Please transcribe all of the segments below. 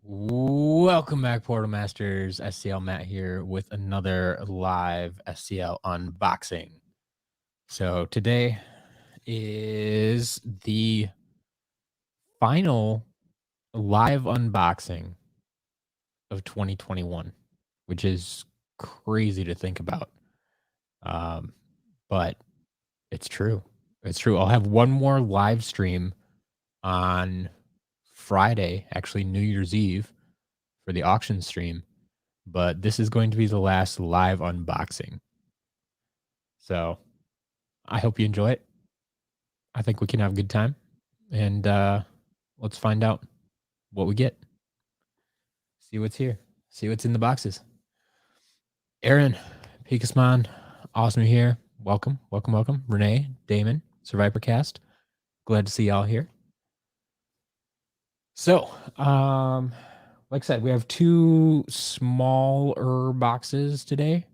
Welcome back, Portal Masters. SCL Matt here with another live SCL unboxing. So today is the final live unboxing of 2021, which is crazy to think about. But it's true. It's true. I'll have one more live stream on Friday, actually New Year's Eve, for the auction stream. But this is going to be the last live unboxing. So I hope you enjoy it. I think we can have a good time. And let's find out what we get. See what's here. See what's in the boxes. Aaron, Picasmon, awesome you're here. Welcome, welcome, welcome. Renee, Damon, SurvivorCast. Glad to see y'all here. So, like I said, we have two smaller boxes today,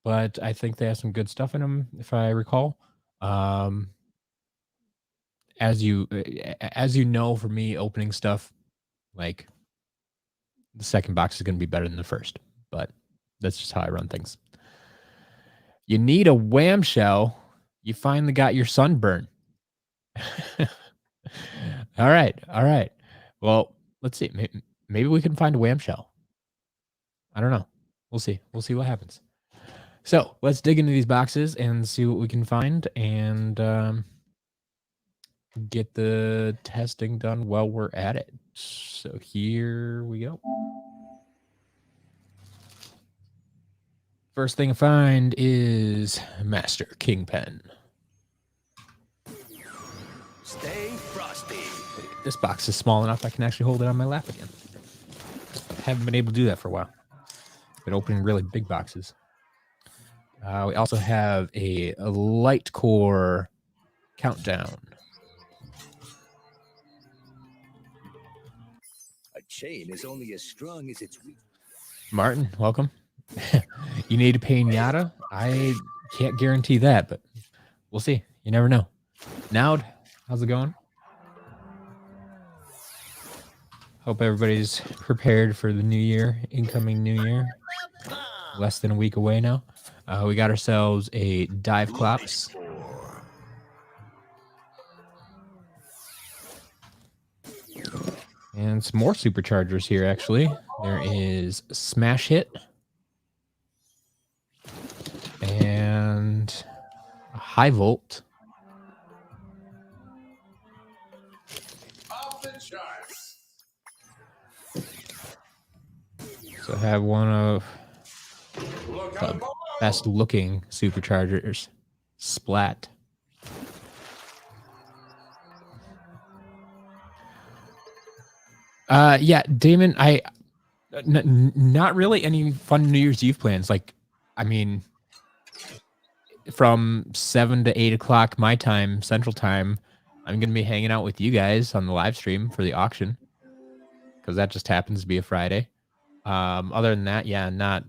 but I think they have some good stuff in them, if I recall. As you know, for me, opening stuff, like, the second box is going to be better than the first, but that's just how I run things. You need a wham shell. You finally got your sunburn. All right. Well, let's see. Maybe we can find a wham shell. I don't know. We'll see. We'll see what happens. So let's dig into these boxes and see what we can find and get the testing done while we're at it. So here we go. First thing I find is Master Kingpin. Stay frosty. This box is small enough I can actually hold it on my lap again. Haven't been able to do that for a while. Been opening really big boxes. We also have a light core countdown. A chain is only as strong as its weak. Martin, welcome. You need a pinata? I can't guarantee that, but we'll see. You never know. Naud, how's it going? Hope everybody's prepared for the new year, incoming new year. Less than a week away now. We got ourselves a Dive Clops. And some more superchargers here, actually. There is Smash Hit. And a High Volt. Off the charts. So I have one of the best looking superchargers, Splat. Yeah, Damon, not really any fun New Year's Eve plans. Like, I mean, from 7 to 8 o'clock my time, Central Time, I'm going to be hanging out with you guys on the live stream for the auction, because that just happens to be a Friday. Other than that, yeah, not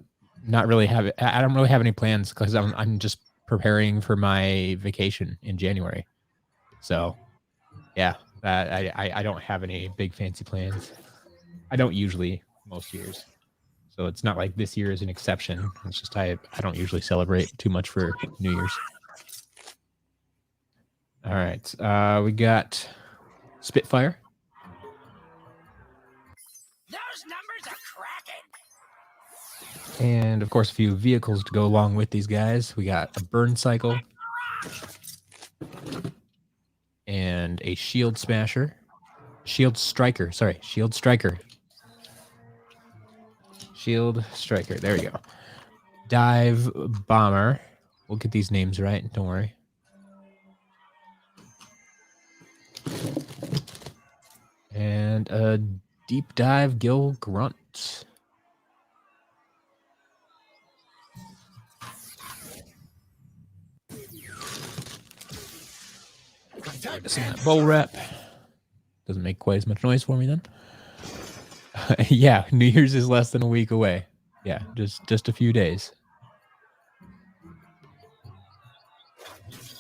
really have it. I don't really have any plans because I'm just preparing for my vacation in January. So, yeah, I don't have any big fancy plans. I don't usually most years. So it's not like this year is an exception. It's just I don't usually celebrate too much for New Year's. All right, we got Spitfire. Those numbers are cracking. And of course, a few vehicles to go along with these guys. We got a Burn Cycle and a Shield Smasher. Shield Striker. Sorry, Shield Striker. Shield Striker. There we go. Dive Bomber. We'll get these names right. Don't worry. And a Deep Dive Gill Grunt. Bull Rep. Doesn't make quite as much noise for me then. Yeah, New Year's is less than a week away. Yeah, just a few days.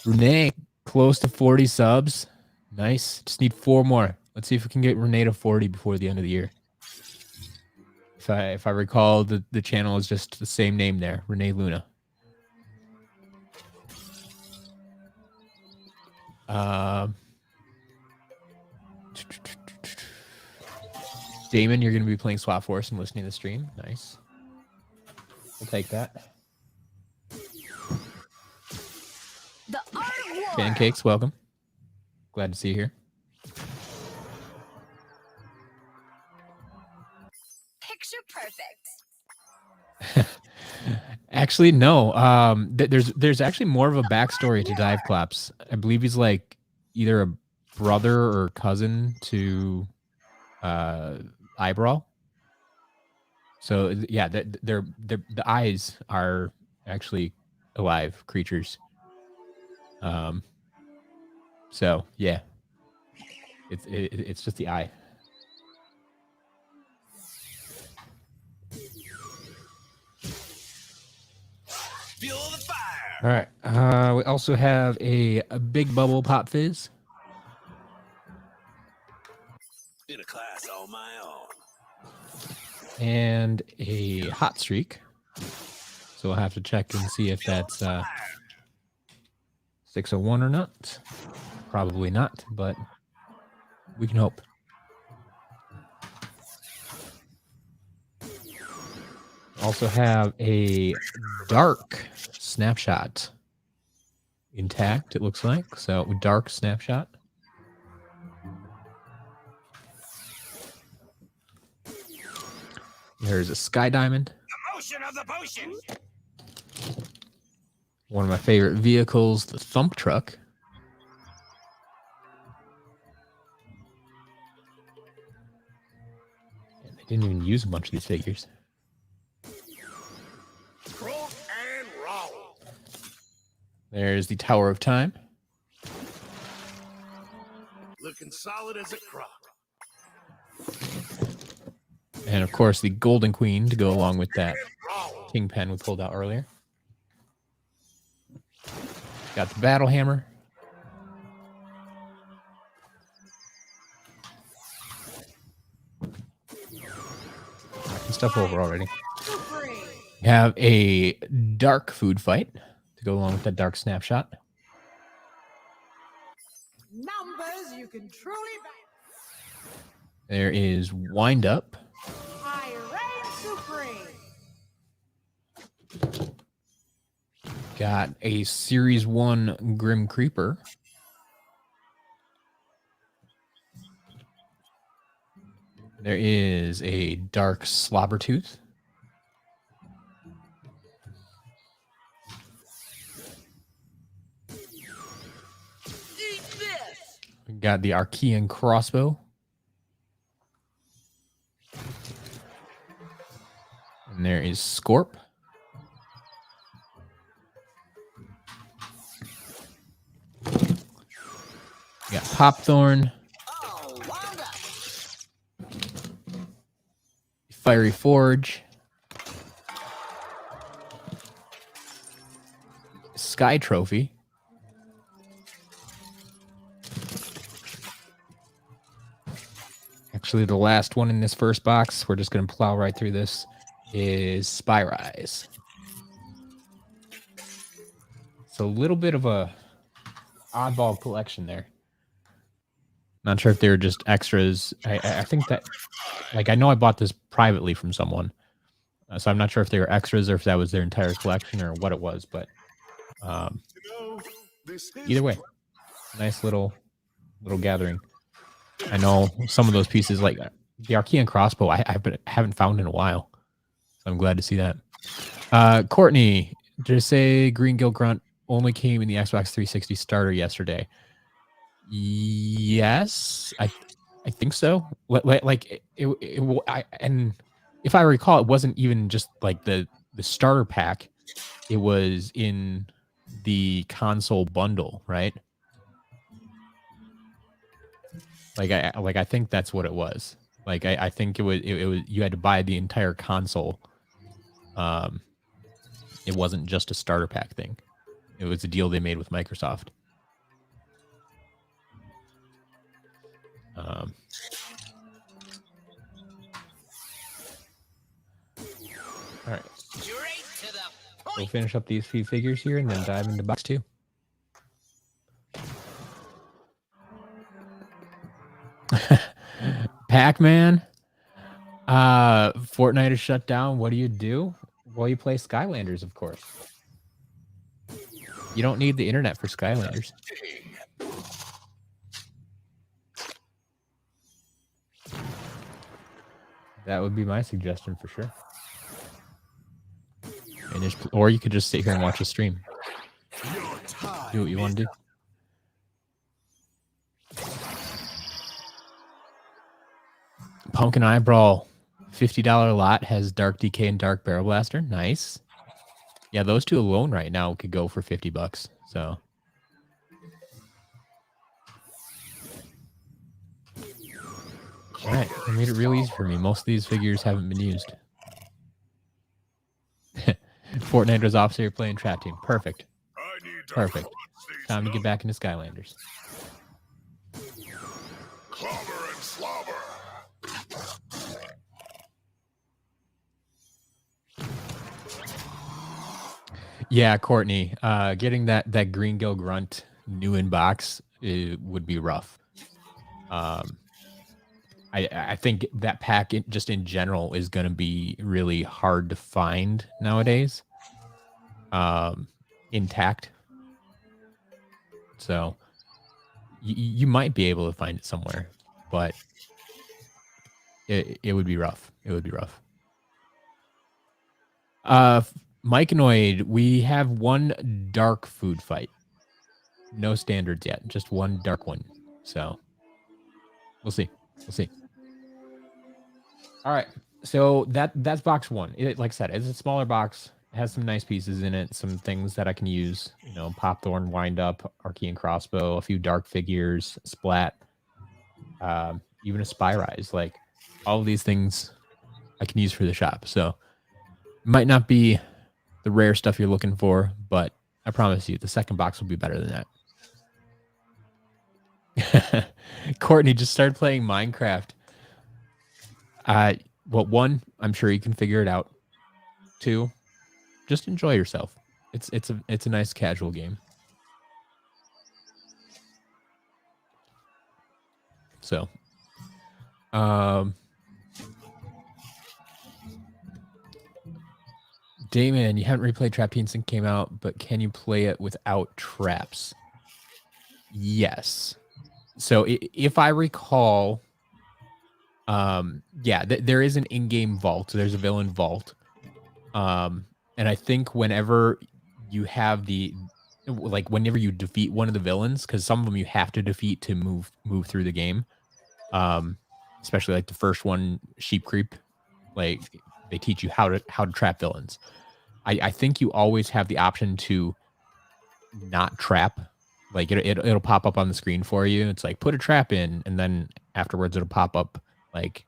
Renee, close to 40 subs. Nice. Just need 4 more. Let's see if we can get Renee to 40 before the end of the year. If I recall, the channel is just the same name there, Renee Luna. Damon, you're going to be playing Swap Force and listening to the stream. Nice. We'll take that. The Art of War. Pancakes, welcome. Glad to see you here. Picture perfect. Actually, no. There's actually more of a backstory to Dive Claps. I believe he's like either a brother or cousin to Eyebrow. So yeah, the eyes are actually alive creatures. So yeah, it's just the eye. Fuel the fire. All right. We also have a big bubble pop fizz. In a class all my own. And a hot streak. So we'll have to check and see if that's 601 or not. Probably not, but we can hope. Also have a dark snapshot intact, it looks like. So dark snapshot. There's a sky diamond. The motion of the potion. One of my favorite vehicles, the thump truck. And they didn't even use a bunch of these figures. Rock and roll. There's the Tower of Time. Looking solid as a crock. And of course, the Golden Queen to go along with that Kingpin we pulled out earlier. Got the Battle Hammer. Stuff over already. We have a dark food fight to go along with that dark snapshot. Numbers you can truly back. There is Wind Up. I reign supreme. Got a Series 1 Grim Creeper. There is a Dark Slobbertooth. Eat this. We got the Archean Crossbow. And there is Scorp. We got Popthorn. Oh, Wanda. Fiery Forge. Sky Trophy. Actually, the last one in this first box, we're just going to plow right through this, is Spyrise. It's a little bit of a oddball collection there. Not sure if they were just extras. I think that, like, I know I bought this privately from someone, so I'm not sure if they were extras or if that was their entire collection or what it was, but either way, nice little gathering. I know some of those pieces, like the Archean Crossbow, I haven't found in a while, so I'm glad to see that. Courtney, did I say Green Gill Grunt only came in the Xbox 360 starter yesterday? Yes, I think so. And if I recall, it wasn't even just like the starter pack. It was in the console bundle, right? I think that's what it was. Like I think it was you had to buy the entire console. It wasn't just a starter pack thing. It was a deal they made with Microsoft. All right. Straight to the We'll point. finish up these few figures here and then dive into box 2. Pac-Man. Fortnite is shut down. What do you do? Well, you play Skylanders, of course. You don't need the internet for Skylanders. That would be my suggestion for sure. And just, or you could just sit here and watch a stream. Do what you want to do. Pumpkin Eyebrow, $50 lot has Dark DK and Dark Barrel Blaster. Nice. Yeah, those two alone right now could go for $50. So. All right, I made it real easy for me. Most of these figures haven't been used. Fortnite was off, so you're playing Trap Team. Perfect. Perfect. Time to get back into Skylanders. Clobber and slobber. Yeah, Courtney, getting that Green Gill Grunt new in box would be rough. I think that pack just in general is going to be really hard to find nowadays. Intact. So you might be able to find it somewhere, but it would be rough. It would be rough. Myconoid, we have one dark food fight. No standards yet, just one dark one. So we'll see. We'll see. All right. So that's box 1. Like I said, it's a smaller box. It has some nice pieces in it, some things that I can use. You know, Popthorn, Wind Up, Archean Crossbow, a few dark figures, Splat, even a Spyrise. Like all of these things I can use for the shop. So it might not be the rare stuff you're looking for, but I promise you the second box will be better than that. Courtney just started playing Minecraft. Well, 1, I'm sure you can figure it out. 2, just enjoy yourself. It's a nice casual game. So, Damon, you haven't replayed Trap Team since it came out, but can you play it without traps? Yes. So if I recall, yeah, there is an in-game vault. There's a villain vault. And I think whenever you have whenever you defeat one of the villains, because some of them you have to defeat to move through the game. Especially like the first one, Sheep Creep, like they teach you how to trap villains. I think you always have the option to not trap. Like it'll pop up on the screen for you. It's like put a trap in, and then afterwards it'll pop up like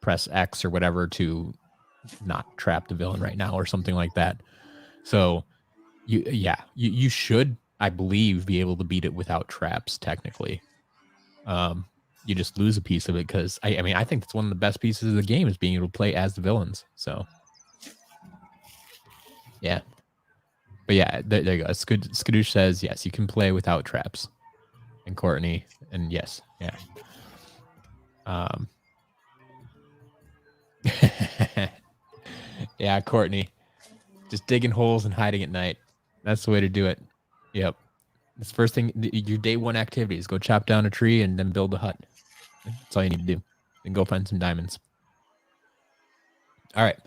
press X or whatever to not trap the villain right now or something like that. So you should, I believe, be able to beat it without traps technically. You just lose a piece of it because I mean I think that's one of the best pieces of the game is being able to play as the villains. So yeah. But yeah, there you go. Skadoosh says, yes, you can play without traps. And Courtney, and yes, yeah. Yeah, Courtney. Just digging holes and hiding at night. That's the way to do it. Yep. This first thing, your day 1 activity is go chop down a tree and then build a hut. That's all you need to do. And go find some diamonds. All right.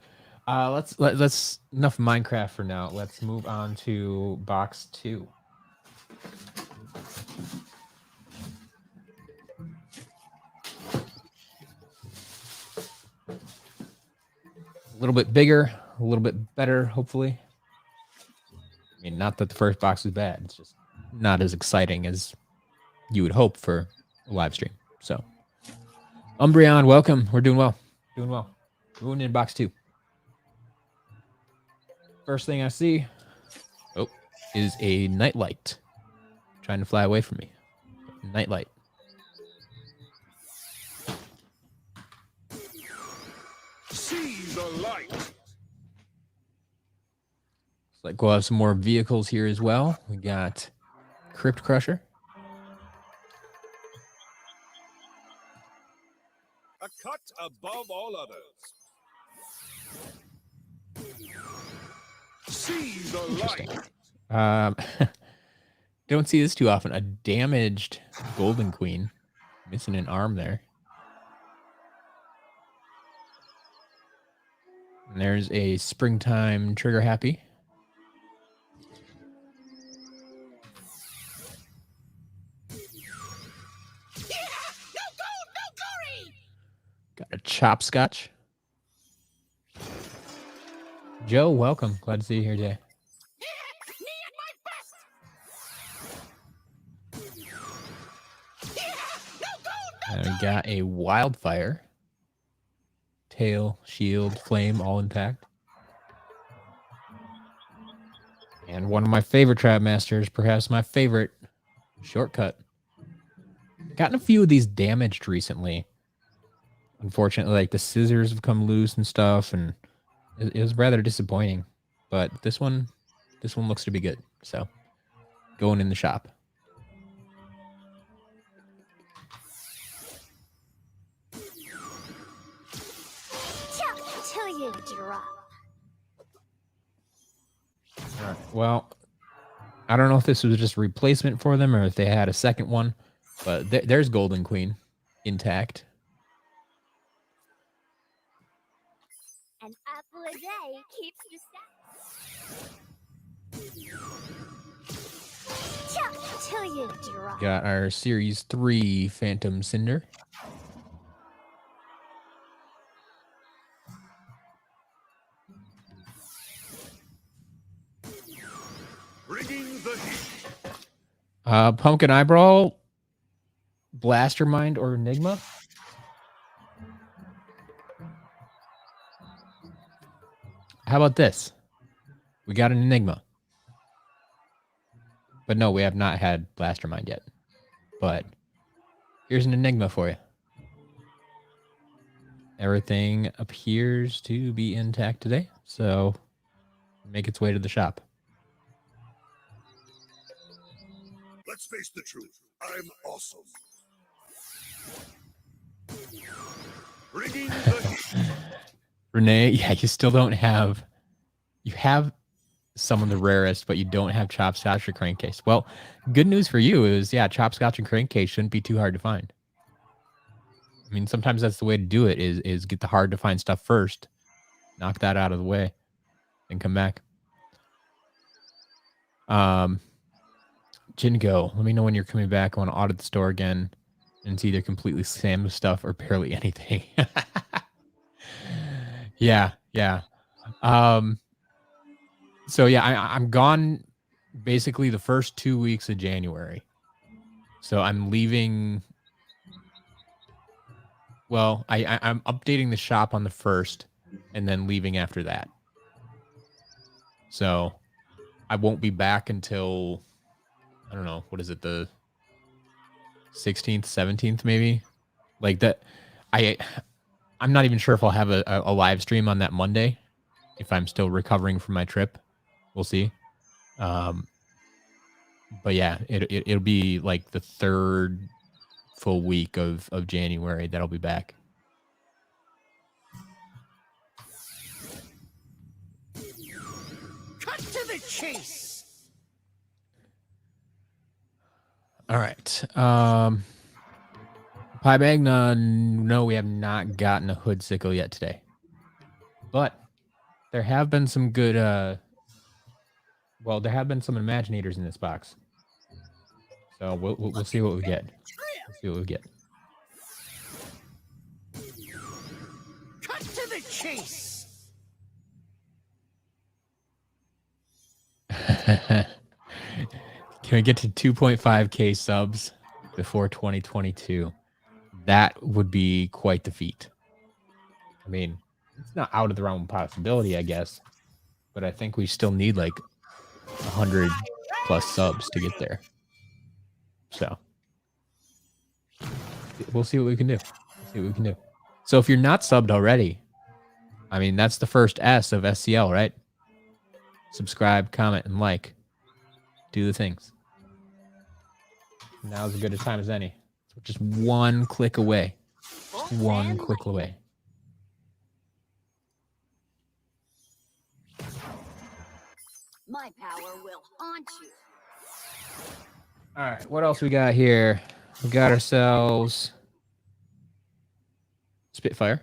Let's enough Minecraft for now. Let's move on to box 2. A little bit bigger, a little bit better, hopefully. I mean, not that the first box was bad. It's just not as exciting as you would hope for a live stream. So, Umbreon, welcome. We're doing well. Doing well. Moving in box 2. First thing I see, is a nightlight trying to fly away from me. Nightlight. See the light. like we'll have some more vehicles here as well. We got Crypt Crusher. A cut above all others. See the light. Don't see this too often. A damaged Golden Queen. Missing an arm there. And there's a Springtime Trigger Happy. Got a Chopscotch. Joe, welcome. Glad to see you here today. And we got a Wildfire. Tail, shield, flame, all intact. And one of my favorite Trap Masters, perhaps my favorite, Shortcut. Gotten a few of these damaged recently. Unfortunately, like the scissors have come loose and stuff, and it was rather disappointing. But this one looks to be good. So, going in the shop. Till you drop. All right. Well, I don't know if this was just a replacement for them or if they had a second one, but there's Golden Queen intact. An apple a day keeps you set. Till you drop. Got our Series 3 Phantom Cinder. Bringing the heat. Pumpkin Eyebrow, Blastermind, or Enigma. How about this? We got an Enigma. But no, we have not had Blastermind yet. But here's an Enigma for you. Everything appears to be intact today, so make its way to the shop. Let's face the truth. I'm awesome. Bringing the heat. Renee, yeah, you still don't have... You have some of the rarest, but you don't have Chopscotch or Crankcase. Well, good news for you is, yeah, Chopscotch and Crankcase shouldn't be too hard to find. I mean, sometimes that's the way to do it, is get the hard to find stuff first. Knock that out of the way. And come back. Jingo, let me know when you're coming back. I want to audit the store again. And it's either completely slammed with stuff or barely anything. Yeah. So yeah, I'm gone basically the first 2 weeks of January. So I'm leaving. Well, I'm updating the shop on the 1st and then leaving after that. So I won't be back until, I don't know, what is it, the 16th, 17th maybe? Like that. I'm not even sure if I'll have a live stream on that Monday, if I'm still recovering from my trip. We'll see. But yeah, it'll be like the 3rd full week of January that I'll be back. Cut to the chase. All right. Pie bag, no, we have not gotten a hood sickle yet today. But there have been some good, well, there have been some Imaginators in this box. So we'll see what we get. We'll see what we get. Cut to the chase. Can we get to 2.5K subs before 2022? That would be quite the feat. I mean, it's not out of the realm of possibility, I guess. But I think we still need like 100 plus subs to get there. So we'll see what we can do. So if you're not subbed already, I mean, that's the first S of SCL, right? subscribe, comment, and like. Do the things. Now's as good a time as any. So just one click away. Just one click away. My power will haunt you. All right, what else we got here? We got ourselves Spitfire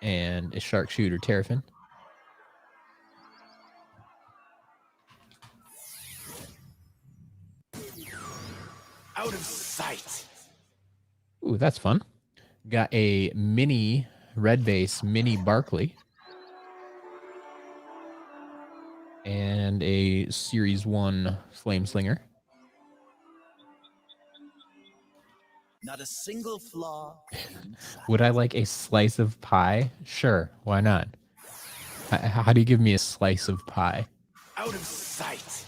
and a Sharpshooter Terrafin. Out of sight. Ooh, that's fun. Got a mini red base, mini Barkley. And a Series 1 Flame Slinger. Not a single flaw. Would I like a slice of pie? Sure, why not? How do you give me a slice of pie? Out of sight.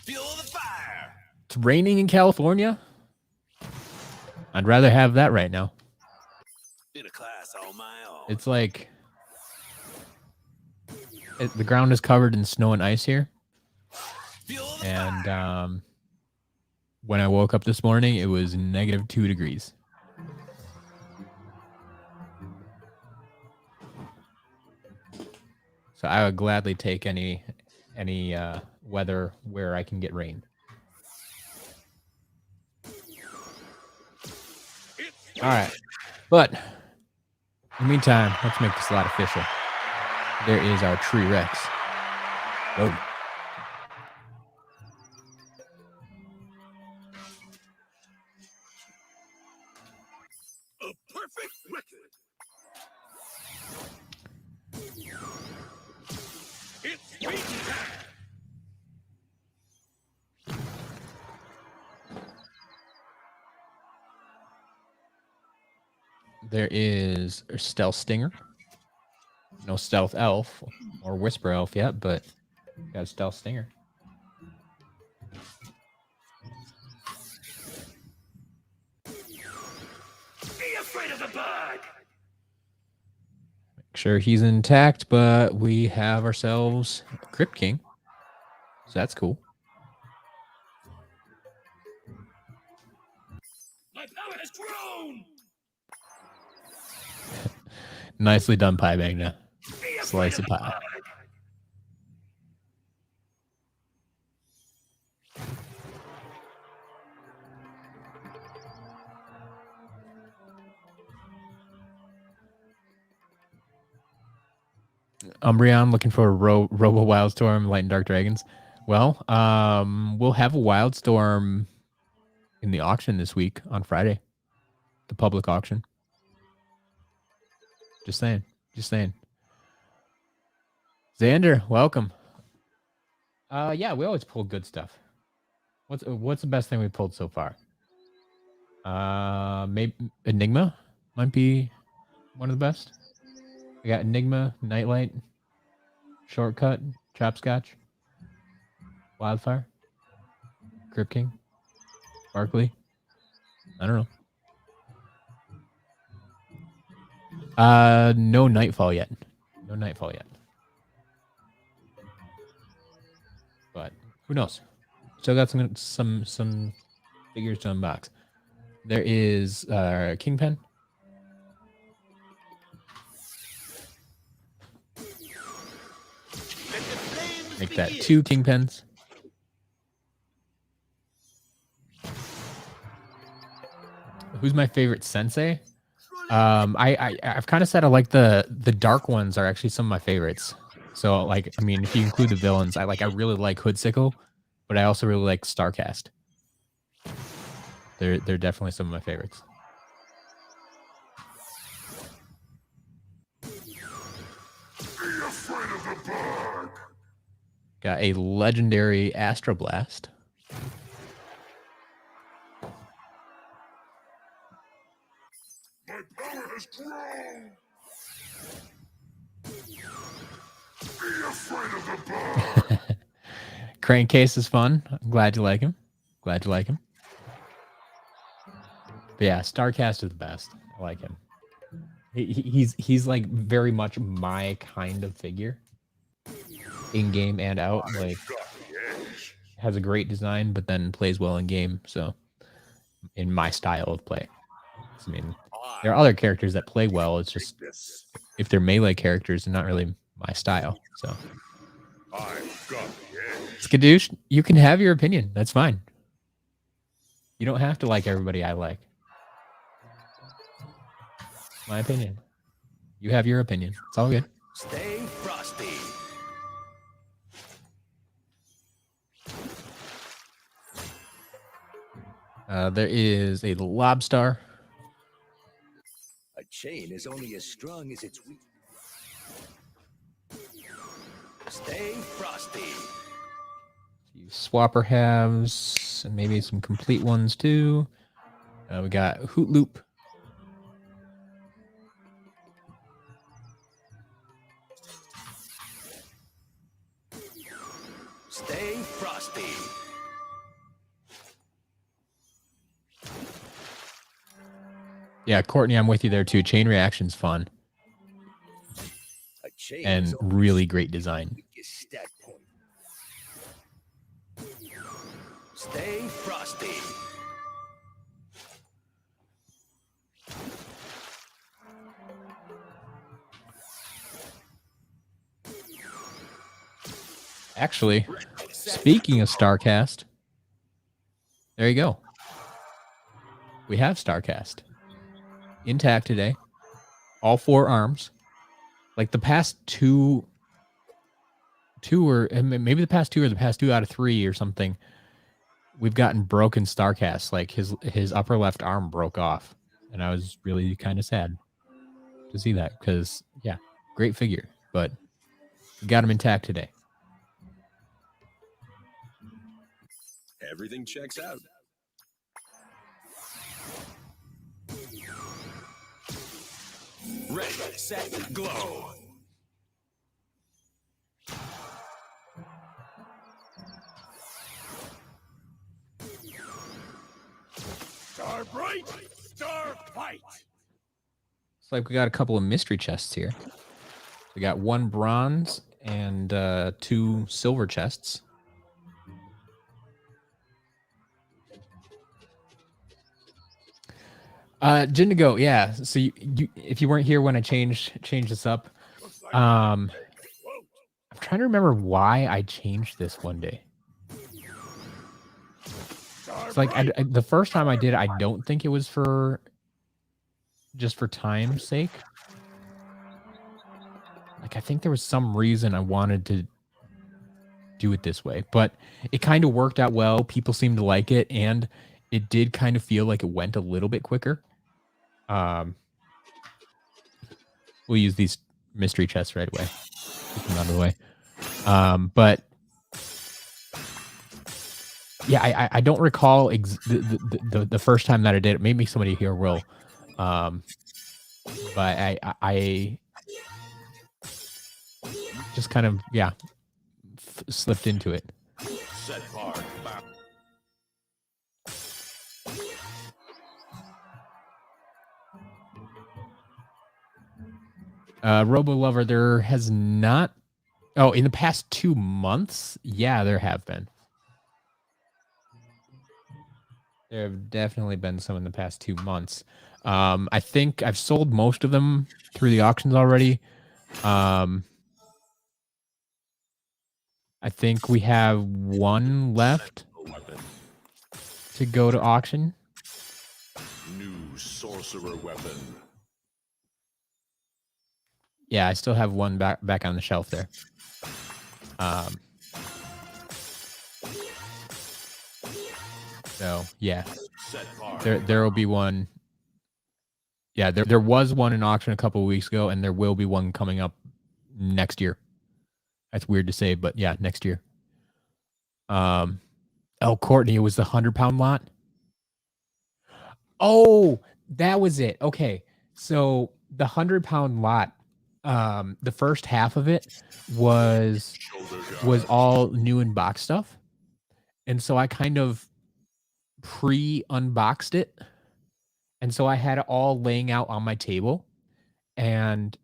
Feel the fire. It's raining in California? I'd rather have that right now. In a class all my own. It's like... the ground is covered in snow and ice here. Feel the And fire. when I woke up this morning, it was -2 degrees. So I would gladly take any weather where I can get rain. All right, but in the meantime, let's make this a lot official. There is our Tree Rex. Whoa. A perfect record. It's me time. There is a Stealth Stinger. No Stealth Elf or Whisper Elf yet, but got a Stealth Stinger. Be afraid of the bug. Make sure he's intact, but we have ourselves a Crypt King. So that's cool. My power has grown. Nicely done, Pie Magna. Be Slice of afraid pie. the Umbreon looking for a Robo Wildstorm, Light and Dark Dragons. Well, we'll have a Wildstorm in the auction this week on Friday. The public auction. Just saying. Just saying. Xander, welcome. Yeah, we always pull good stuff. What's the best thing we pulled so far? Maybe Enigma might be one of the best. We got Enigma, Nightlight, Shortcut, Chopscotch, Wildfire, Crypt King, Barkley. I don't know. No Nightfall yet. No Nightfall yet. But who knows? Still got some figures to unbox. There is Kingpin. Make that 2 Kingpins. Who's my favorite sensei? I've kind of said I like the dark ones are actually some of my favorites. So like, I mean, if you include the villains, I really like Hoodsickle, but I also really like Starcast. They're definitely some of my favorites. Be afraid of the bug. Got a legendary Astroblast. My power has grown. Be afraid of the bug. Crankcase is fun. I'm glad you like him. Glad you like him. But yeah, Starcast is the best. I like him. He's like very much my kind of figure. In game and out. Like has a great design, but then plays well in game. So in my style of play. I mean, there are other characters that play well. It's just if they're melee characters, they're not really my style. So Skadoosh, you can have your opinion. That's fine. You don't have to like everybody I like. My opinion. You have your opinion. It's all good. Stay frosty. There is a lobster. A chain is only as strong as its weak. Stay frosty. Few swapper halves, and maybe some complete ones too. We got Hoot Loop. Stay frosty. Yeah, Courtney, I'm with you there too. Chain reaction's fun A chain and is only really great design. weakest stat point. Stay frosty. Actually, speaking of Starcast, there you go. We have Starcast intact today. All 4 arms. Like the past two or maybe the past 2 or the past 2 out of 3 or something, we've gotten broken Starcast. Like his upper left arm broke off, and I was really kind of sad to see that because yeah, great figure, but we got him intact today. Everything checks out. Ready, set, glow. Star bright, star fight. It's like we got a couple of mystery chests here. We got 1 bronze and 2 silver chests. Jindigo, yeah. So you, if you weren't here when I changed this up, I'm trying to remember why I changed this one day. It's like the first time I did it, I don't think it was for just for time's sake. Like I think there was some reason I wanted to do it this way, but it kind of worked out well. People seemed to like it, and it did kind of feel like it went a little bit quicker. We'll use these mystery chests right away. Get them out of the way. But yeah, I don't recall the first time that I did it. Maybe somebody here will. But I just kind of slipped into it. Set bar. Robo Lover, there has not. Oh, in the past 2 months, yeah, there have been. There have definitely been some in the past 2 months. I think I've sold most of them through the auctions already. I think we have 1 left to go to auction. New sorcerer weapon. Yeah, I still have 1 back on the shelf there. So yeah, there will be 1. Yeah, there was 1 in auction a couple of weeks ago, and there will be 1 coming up next year. That's weird to say, but yeah, next year. Courtney, it was the 100-pound lot. Oh, that was it. Okay, so the 100-pound lot. the first half of it was all new in box stuff, and so I kind of pre-unboxed it, and so I had it all laying out on my table, and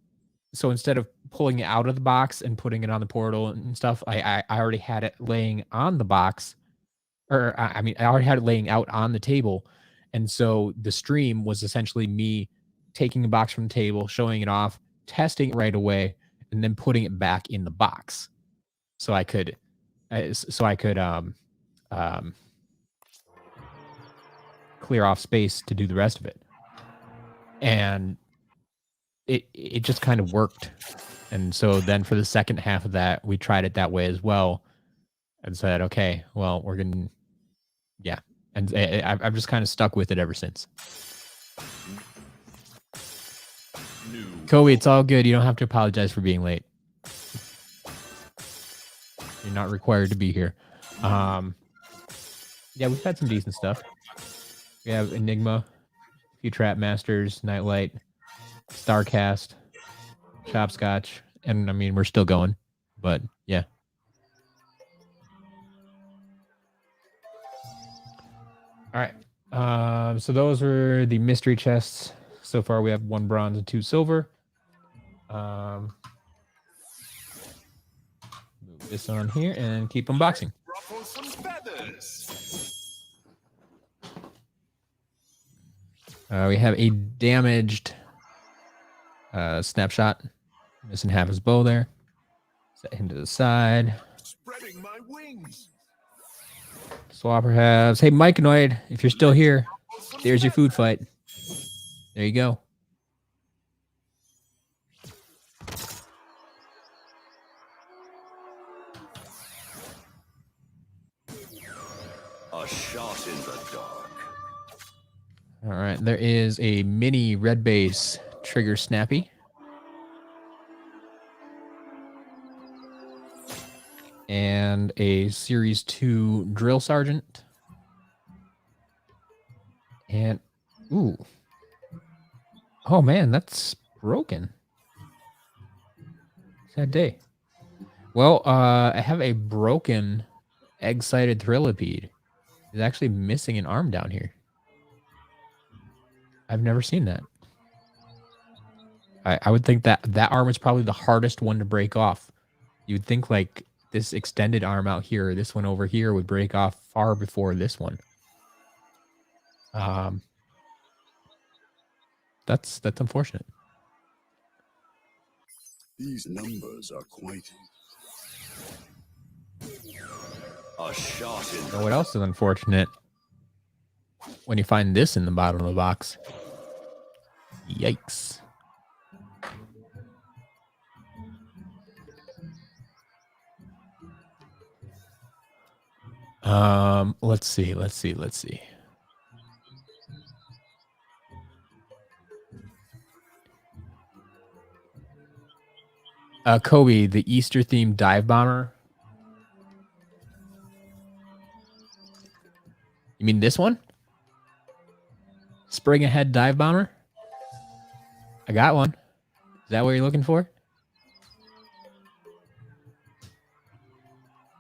so instead of pulling it out of the box and putting it on the portal and stuff, I already had it laying on the box, or I mean, I already had it laying out on the table, and so the stream was essentially me taking the box from the table, showing it off, testing it right away, and then putting it back in the box, so I could, um, clear off space to do the rest of it, and it just kind of worked. And so then for the second half of that, we tried it that way as well, and said, okay, well, we're gonna, yeah, and I've just kind of stuck with it ever since. Kobe, it's all good. You don't have to apologize for being late. You're not required to be here. Yeah, we've had some decent stuff. We have Enigma, a few Trap Masters, Nightlight, Starcast, Chopscotch, and I mean, we're still going, but yeah. All right. So those were the mystery chests. So far, we have 1 bronze and 2 silver. Move this on here and keep unboxing. We have a damaged snapshot. Missing half his bow there. Set him to the side. Spreading my wings. Swapper halves. Hey, Myconoid, if you're still here, there's your food fight. There you go. A shot in the dark. All right, there is a mini red base trigger snappy. And a Series 2 drill sergeant. And, ooh. Oh man, that's broken. Sad day. Well, I have a broken egg-sided Thrillipede. It's actually missing an arm down here. I've never seen that. I would think that that arm is probably the hardest one to break off. You would think like this extended arm out here, this one over here would break off far before this one. That's unfortunate. These numbers are quite. A shot in You know what else is unfortunate? When you find this in the bottom of the box. Yikes. Let's see. Kobe, the Easter themed dive bomber. You mean this one? Spring ahead dive bomber? I got one. Is that what you're looking for?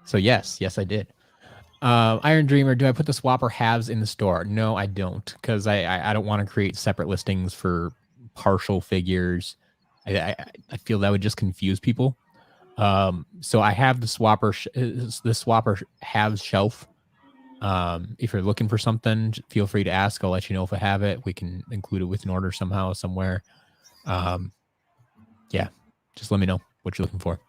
So yes, I did. Iron Dreamer, do I put the swapper halves in the store? No, I don't, because I don't want to create separate listings for partial figures. I feel that would just confuse people. So I have the swapper halves shelf. If you're looking for something, feel free to ask. I'll let you know if I have it. We can include it with an order somehow, somewhere. Yeah, just let me know what you're looking for.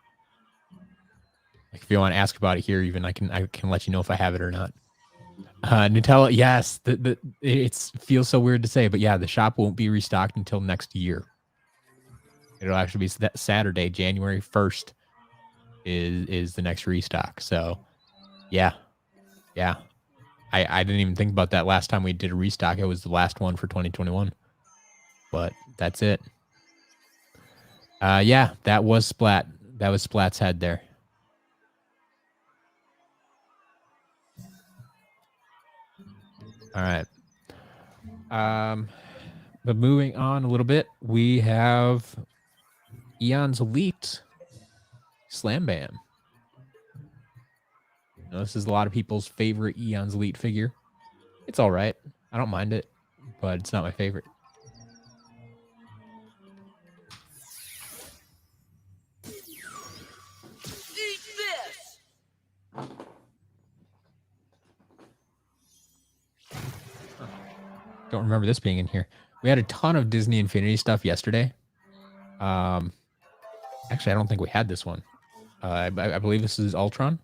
Like if you want to ask about it here, even I can let you know if I have it or not. Nutella, yes, it feels so weird to say, but yeah, the shop won't be restocked until next year. It'll actually be that Saturday, January 1st is the next restock. So yeah. I didn't even think about that last time we did a restock. It was the last one for 2021. But that's it. Yeah, that was Splat. That was Splat's head there. All right. But moving on a little bit, we have Eon's Elite Slam Bam. Now, this is a lot of people's favorite Eon's Elite figure. It's all right. I don't mind it, but it's not my favorite. Eat this! Don't remember this being in here. We had a ton of Disney Infinity stuff yesterday. Actually, I don't think we had this one. I believe this is Ultron.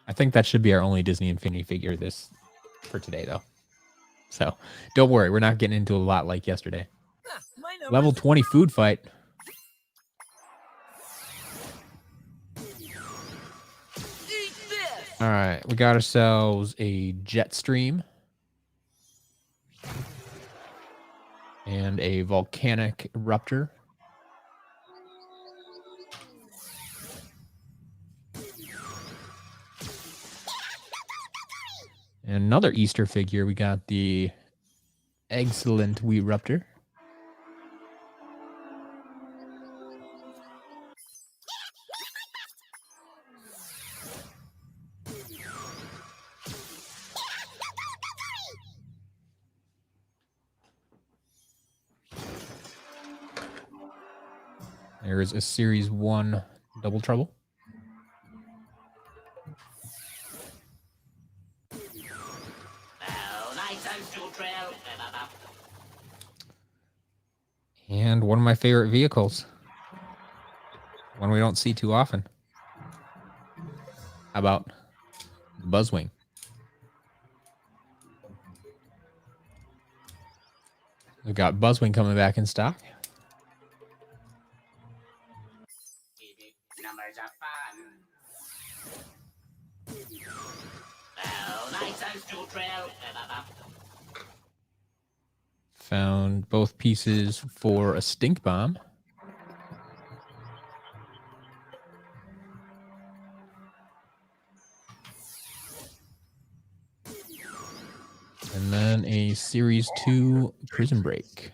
I think that should be our only Disney Infinity figure for today, though. So don't worry, we're not getting into a lot like yesterday. My numbers. Level 20 food fight. Eat this! All right, we got ourselves a Jetstream and a Volcanic Eruptor. And another Easter figure, we got the excellent Weeruptor. There's a Series 1 Double Trouble. And one of my favorite vehicles. One we don't see too often. How about Buzzwing? We've got Buzzwing coming back in stock. Numbers are fun. Well, nice and still trail. Found both pieces for a Stink Bomb. And then a Series 2 Prison Break.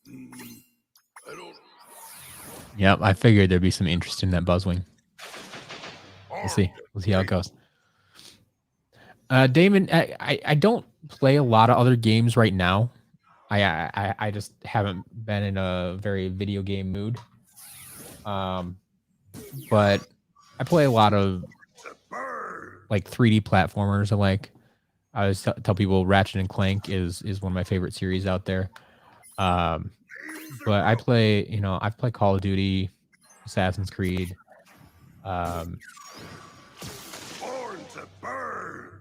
I don't. Yep, I figured there'd be some interest in that Buzzwing. We'll see. We'll see how it goes. Damon, I don't play a lot of other games right now. I just haven't been in a very video game mood. But I play a lot of like 3D platformers. I always tell people Ratchet and Clank is one of my favorite series out there. But I play, I've played Call of Duty, Assassin's Creed, Born to burn.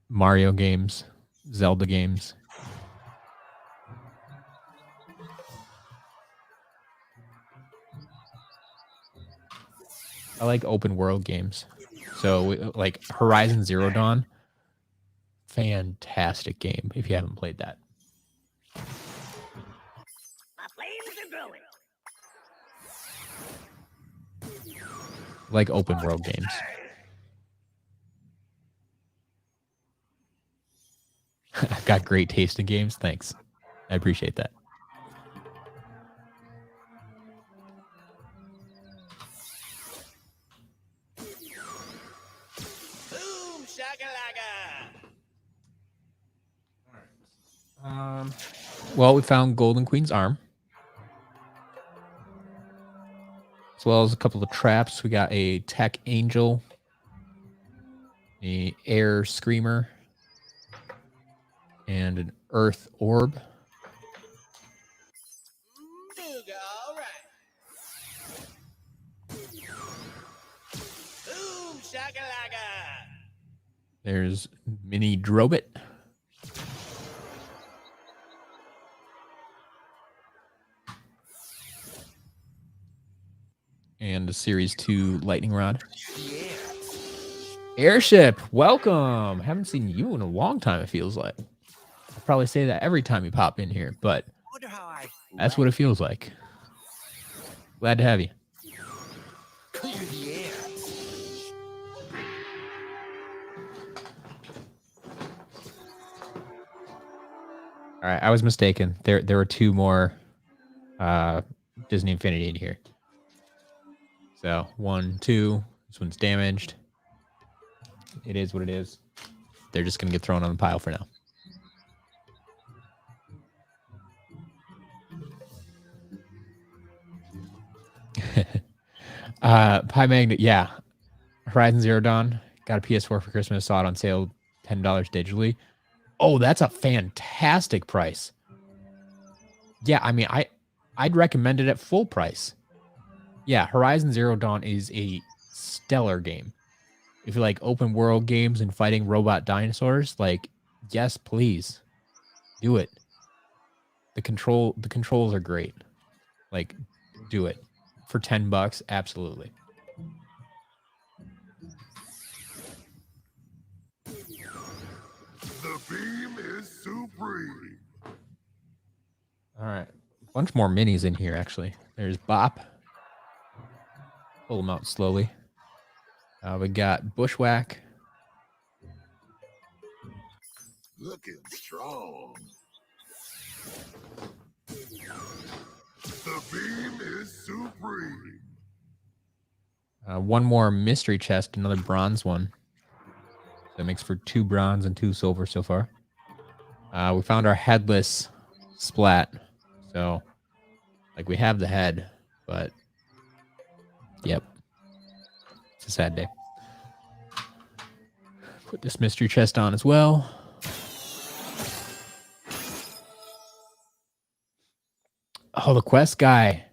Mario games, Zelda games. I like open world games. So like Horizon Zero Dawn, fantastic game if you haven't played that. My flames are growing. Like open world games. I've got great taste in games. Thanks. I appreciate that. Boom shakalaka. Well, we found Golden Queen's arm. As well as a couple of traps. We got a Tech Angel, a Air Screamer, and an Earth Orb. Booga, all right. Boom shakalaka. There's Mini Drobit. And a Series 2 Lightning Rod. Airship, welcome. Haven't seen you in a long time, it feels like. I probably say that every time you pop in here, but Wonder how I that's what it feels like. Glad to have you. clear the air. All right, I was mistaken. There were 2 more Disney Infinity in here. So 1, 2. This one's damaged. It is what it is. They're just gonna get thrown on the pile for now. Pie Magnet, yeah. Horizon Zero Dawn. Got a PS4 for Christmas. Saw it on sale, $10 digitally. Oh, that's a fantastic price. Yeah, I mean, I'd recommend it at full price. Yeah, Horizon Zero Dawn is a stellar game. If you like open world games and fighting robot dinosaurs, like, yes, please. Do it. The controls are great. Like, do it. For $10, absolutely. The beam is supreme. All right. A bunch more minis in here, actually. There's Bop. Pull them out slowly. We got Bushwhack. Looking strong. The beam is supreme. One more mystery chest, another bronze one. That makes for 2 bronze and 2 silver so far. We found our headless Splat. So, like, we have the head, but yep. It's a sad day. Put this mystery chest on as well. Oh, the quest guy.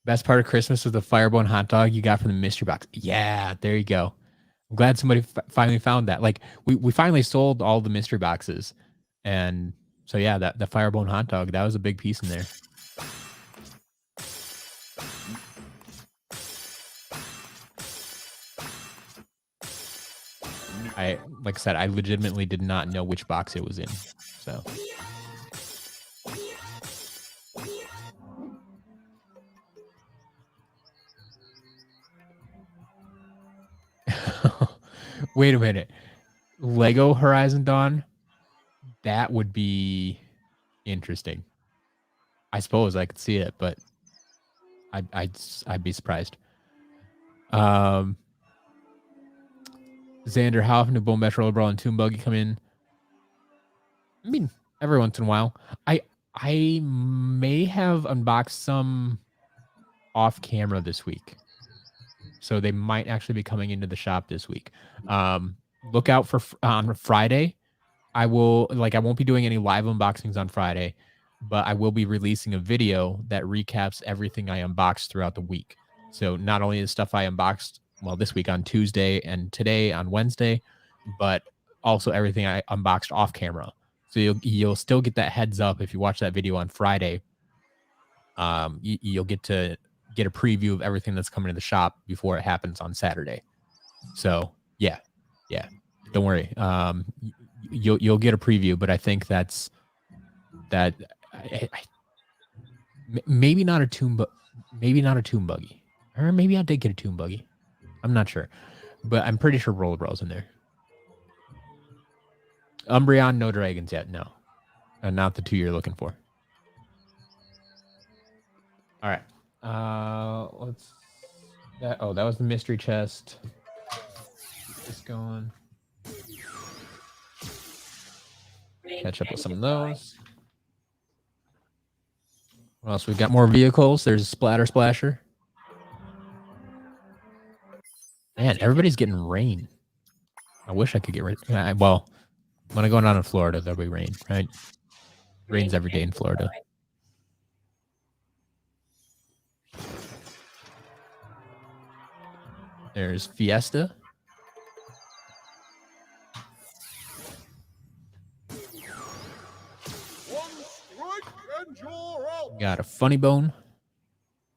Best part of Christmas was the Firebone hot dog you got from the mystery box. Yeah, there you go. I'm glad somebody finally found that. Like, we finally sold all the mystery boxes. And so, yeah, the Firebone hot dog, that was a big piece in there. Like I said, I legitimately did not know which box it was in. So. Wait a minute. Lego Horizon Dawn? That would be interesting. I suppose I could see it, but I'd be surprised. Xander, how often do Bone Bash, Roller Brawl, and Toon Buggy come in? I mean, every once in a while. I may have unboxed some off camera this week. So they might actually be coming into the shop this week. Look out for on Friday. I won't be doing any live unboxings on Friday, but I will be releasing a video that recaps everything I unboxed throughout the week. So not only the stuff I unboxed, well, this week on Tuesday and today on Wednesday, but also everything I unboxed off camera. So you'll still get that heads up if you watch that video on Friday. You'll get a preview of everything that's coming to the shop before it happens on Saturday. So yeah, don't worry. You'll get a preview, but I think that's that. Maybe not a Toon Buggy, or maybe I did get a Toon Buggy. I'm not sure, but I'm pretty sure Roller Bros in there. Umbreon, no dragons yet. No, not the 2 you're looking for. All right. That was the mystery chest. Keep this going. Catch up with some of those. What else? We've got more vehicles. There's a Splatter Splasher. Man, everybody's getting rain. I wish I could get rain. Well, when I go down to Florida, there'll be rain, right? Rains every day in Florida. There's Fiesta. Got a Funny Bone.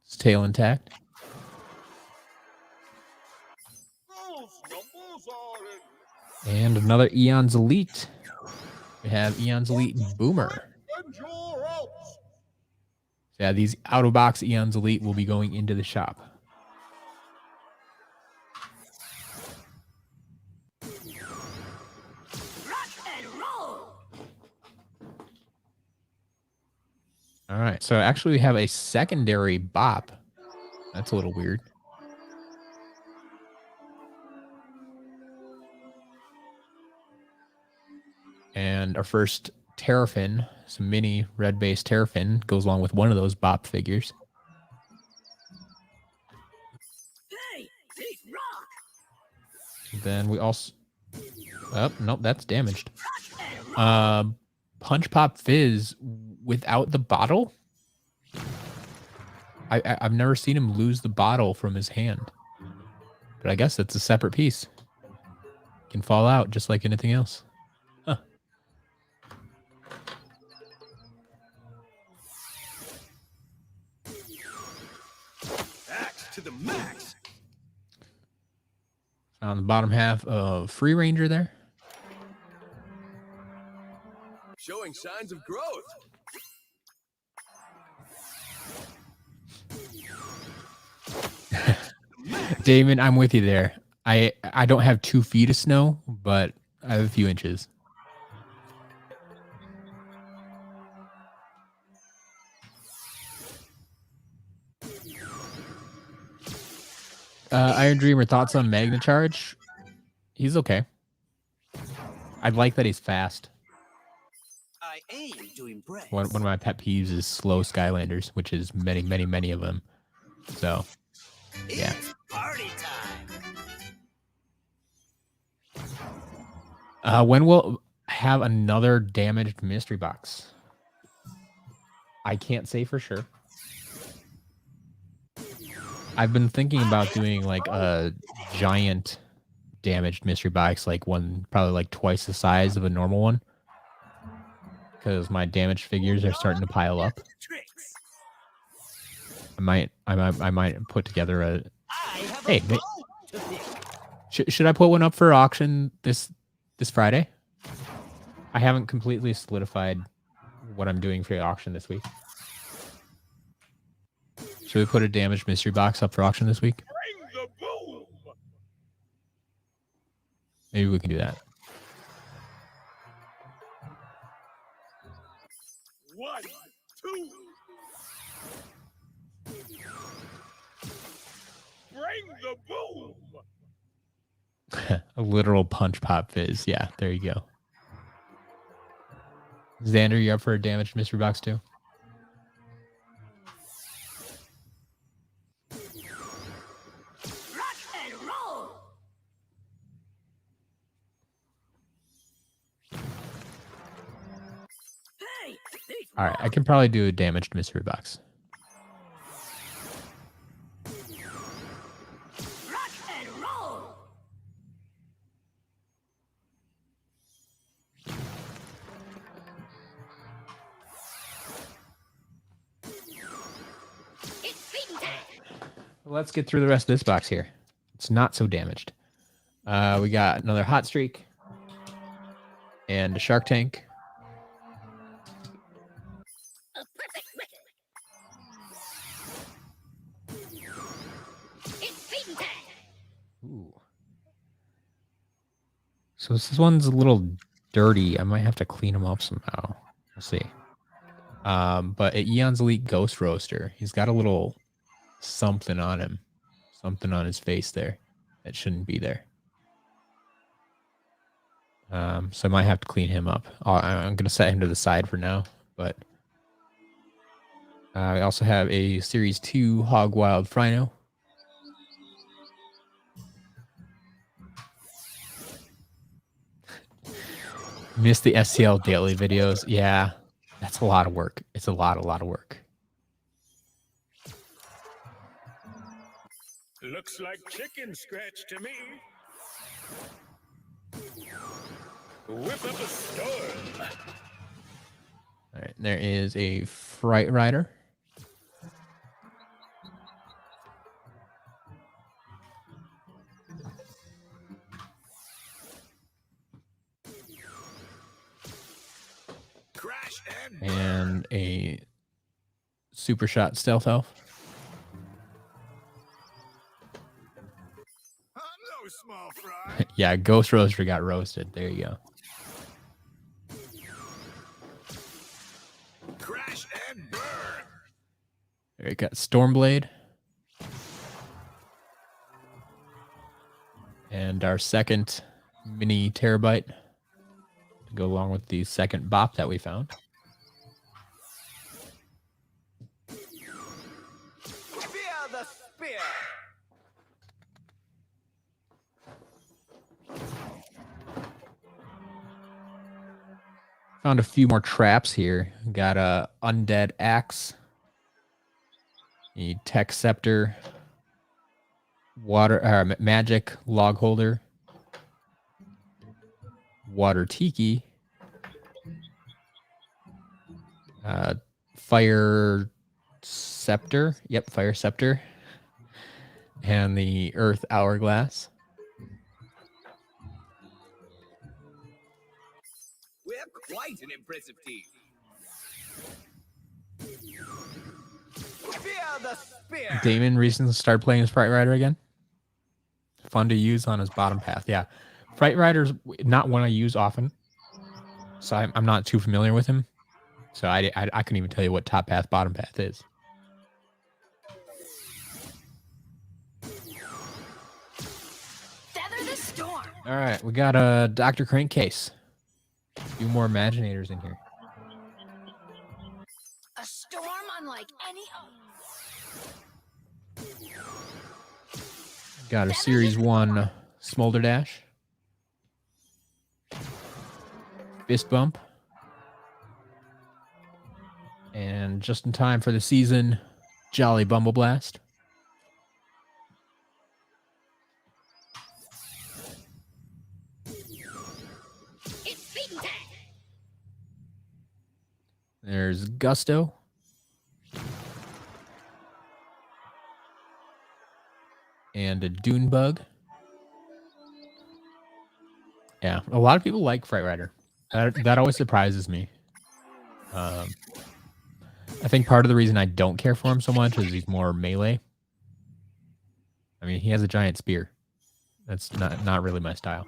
Its tail intact. And another Eon's Elite. We have Eon's Elite Boomer. So yeah, these out-of-box Eon's Elite will be going into the shop. All right. So actually we have a secondary bop. That's a little weird. And our first Terrafin, some mini red-based Terrafin, goes along with one of those bop figures. Hey, big rock. Then we also... Oh, nope, that's damaged. Punch Pop Fizz without the bottle? I've never seen him lose the bottle from his hand. But I guess that's a separate piece. Can fall out just like anything else. Huh. Axe to the max. On the bottom half of Free Ranger there. Showing signs of growth. Damon, I'm with you there. I don't have 2 feet of snow, but I have a few inches. Iron Dreamer, thoughts on Magna Charge? He's okay. I like that he's fast. I aim to impress. One of my pet peeves is slow Skylanders, which is many, many, many of them. So, yeah. It's party time. When we'll have another damaged mystery box? I can't say for sure. I've been thinking about doing like a giant damaged mystery box, like one probably like twice the size of a normal one, because my damaged figures are starting to pile up. Tricks. I might put together a. I have Hey, a bone to pick. Should I put one up for auction this Friday? I haven't completely solidified what I'm doing for the auction this week. Should we put a damaged mystery box up for auction this week? Bring the boom. Maybe we can do that. 1, 2. Bring the boom. A literal punch pop fizz. Yeah, there you go. Xander, you up for a damaged mystery box too? Rock and roll. Hey, big All right, I can probably do a damaged mystery box. rock and roll. It's feeding time. Let's get through the rest of this box here. It's not so damaged. We got another hot streak and a shark tank. A perfect record. It's feeding time. Ooh. So this one's a little dirty. I might have to clean him up somehow. We'll see. But at Eon's Elite Ghost Roaster, he's got a little something on him. Something on his face there that shouldn't be there. So I might have to clean him up. I'm going to set him to the side for now. But I also have a Series 2 Hog Wild Frino. Missed the STL daily videos. Yeah, that's a lot of work. It's a lot of work. Looks like chicken scratch to me. Whip up a storm. All right, there is a Fright Rider. Crash and And a Super Shot Stealth Elf. I'm no small fry. Yeah, Ghost Roaster got roasted. There you go. Crash and burn. We got Stormblade. And our second mini terabyte to go along with the second bop that we found. Fear the spear. Found a few more traps here. Got a Undead Axe, a Tech Scepter, Magic Log Holder, Water Tiki, Fire Scepter. Yep, Fire Scepter, and the Earth Hourglass. We're quite an impressive team. Fear the spear. Damon recently started playing as Fright Rider again. Fun to use on his bottom path. Yeah, Fright Rider's not one I use often, so I'm not too familiar with him. So I couldn't even tell you what top path, bottom path is. Feather the storm. All right, we got a Dr. Crankcase. A few more Imaginators in here. A storm unlike any other. Got a Series 1 Smolder Dash. Fist Bump. And just in time for the season, Jolly Bumble Blast. It's beating time. There's Gusto. And a Dune Bug. Yeah, a lot of people like Fright Rider. That always surprises me. I think part of the reason I don't care for him so much is he's more melee. I mean, he has a giant spear. That's not really my style.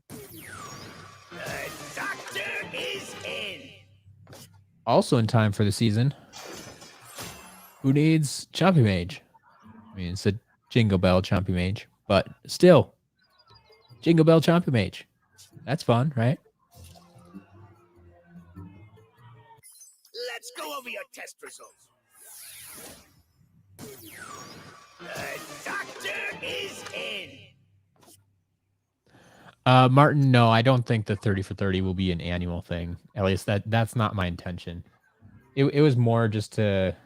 The doctor is in. Also in time for the season, who needs Chompy Mage? I mean, it's a Jingle Bell Chompy Mage, but still, Jingle Bell Chompy Mage. That's fun, right? Let's go over your test results. The doctor is in. Martin, no, I don't think the 30 for 30 will be an annual thing. At least that's not my intention. It was more just to,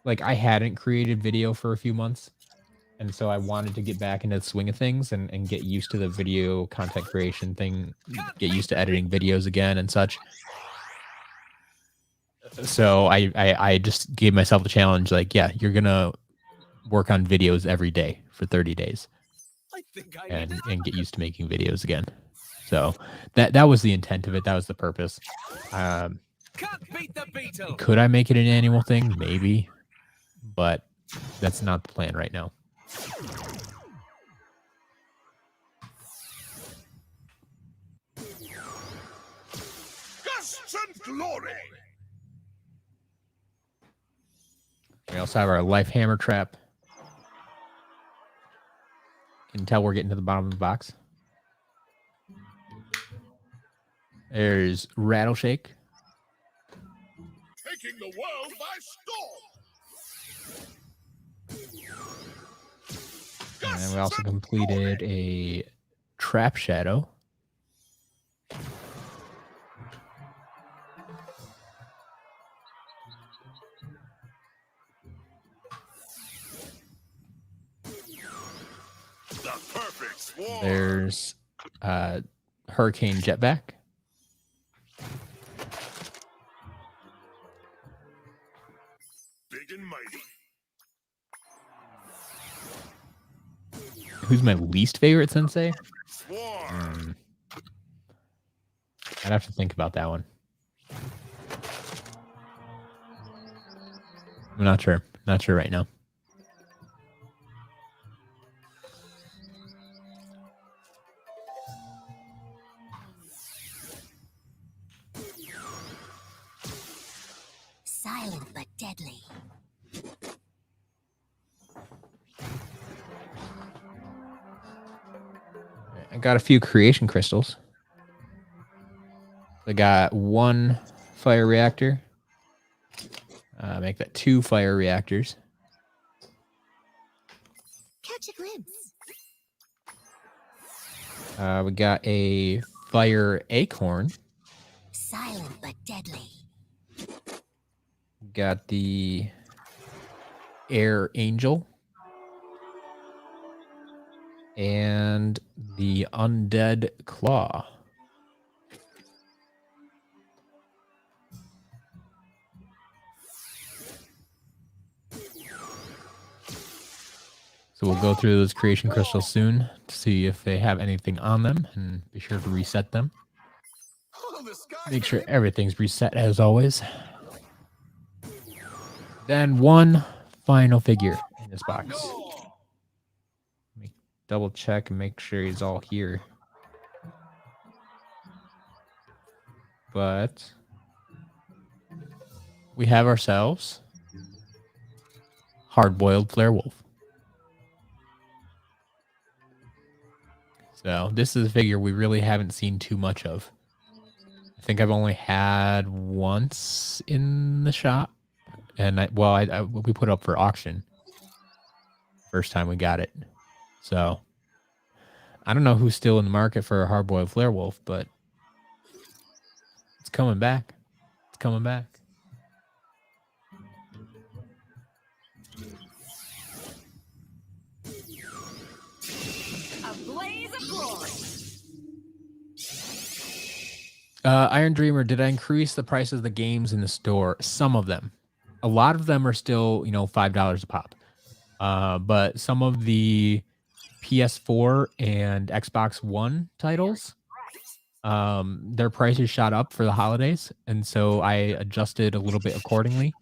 like, I hadn't created video for a few months, and so I wanted to get back into the swing of things and get used to the video content creation thing, get used to editing videos again and such. So I just gave myself the challenge, like, yeah, you're gonna work on videos every day for 30 days I think I and need get used to making videos again. So that was the intent of it. That was the purpose. Can't beat the beetle. Could I make it an annual thing? Maybe, but that's not the plan right now. Gusts and glory. We also have our Life Hammer Trap. Can you tell we're getting to the bottom of the box? There's Rattleshake. Taking the world by storm. And then we also completed a Trap Shadow. The perfect swarm. There's Hurricane Jetback. Big and mighty. Who's my least favorite sensei? Swarm. I'd have to think about that one. I'm not sure. Not sure right now. Silent but deadly. I got a few creation crystals. I got 1 fire reactor. Make that 2 fire reactors. Catch a glimpse. We got a fire acorn. Silent but deadly. Got the air angel. And the undead claw. So we'll go through those creation crystals soon to see if they have anything on them, and be sure to reset them. Make sure everything's reset as always. Then 1 final figure in this box. Let me double check and make sure he's all here. But we have ourselves hard-boiled Flarewolf. So this is a figure we really haven't seen too much of. I think I've only had once in the shop, and we put it up for auction first time we got it. So I don't know who's still in the market for a hard-boiled Flarewolf, but it's coming back. It's coming back. A blaze of glory. Iron Dreamer, did I increase the price of the games in the store? Some of them. A lot of them are still, $5 a pop. But some of the PS4 and Xbox One titles, their prices shot up for the holidays, and so I adjusted a little bit accordingly.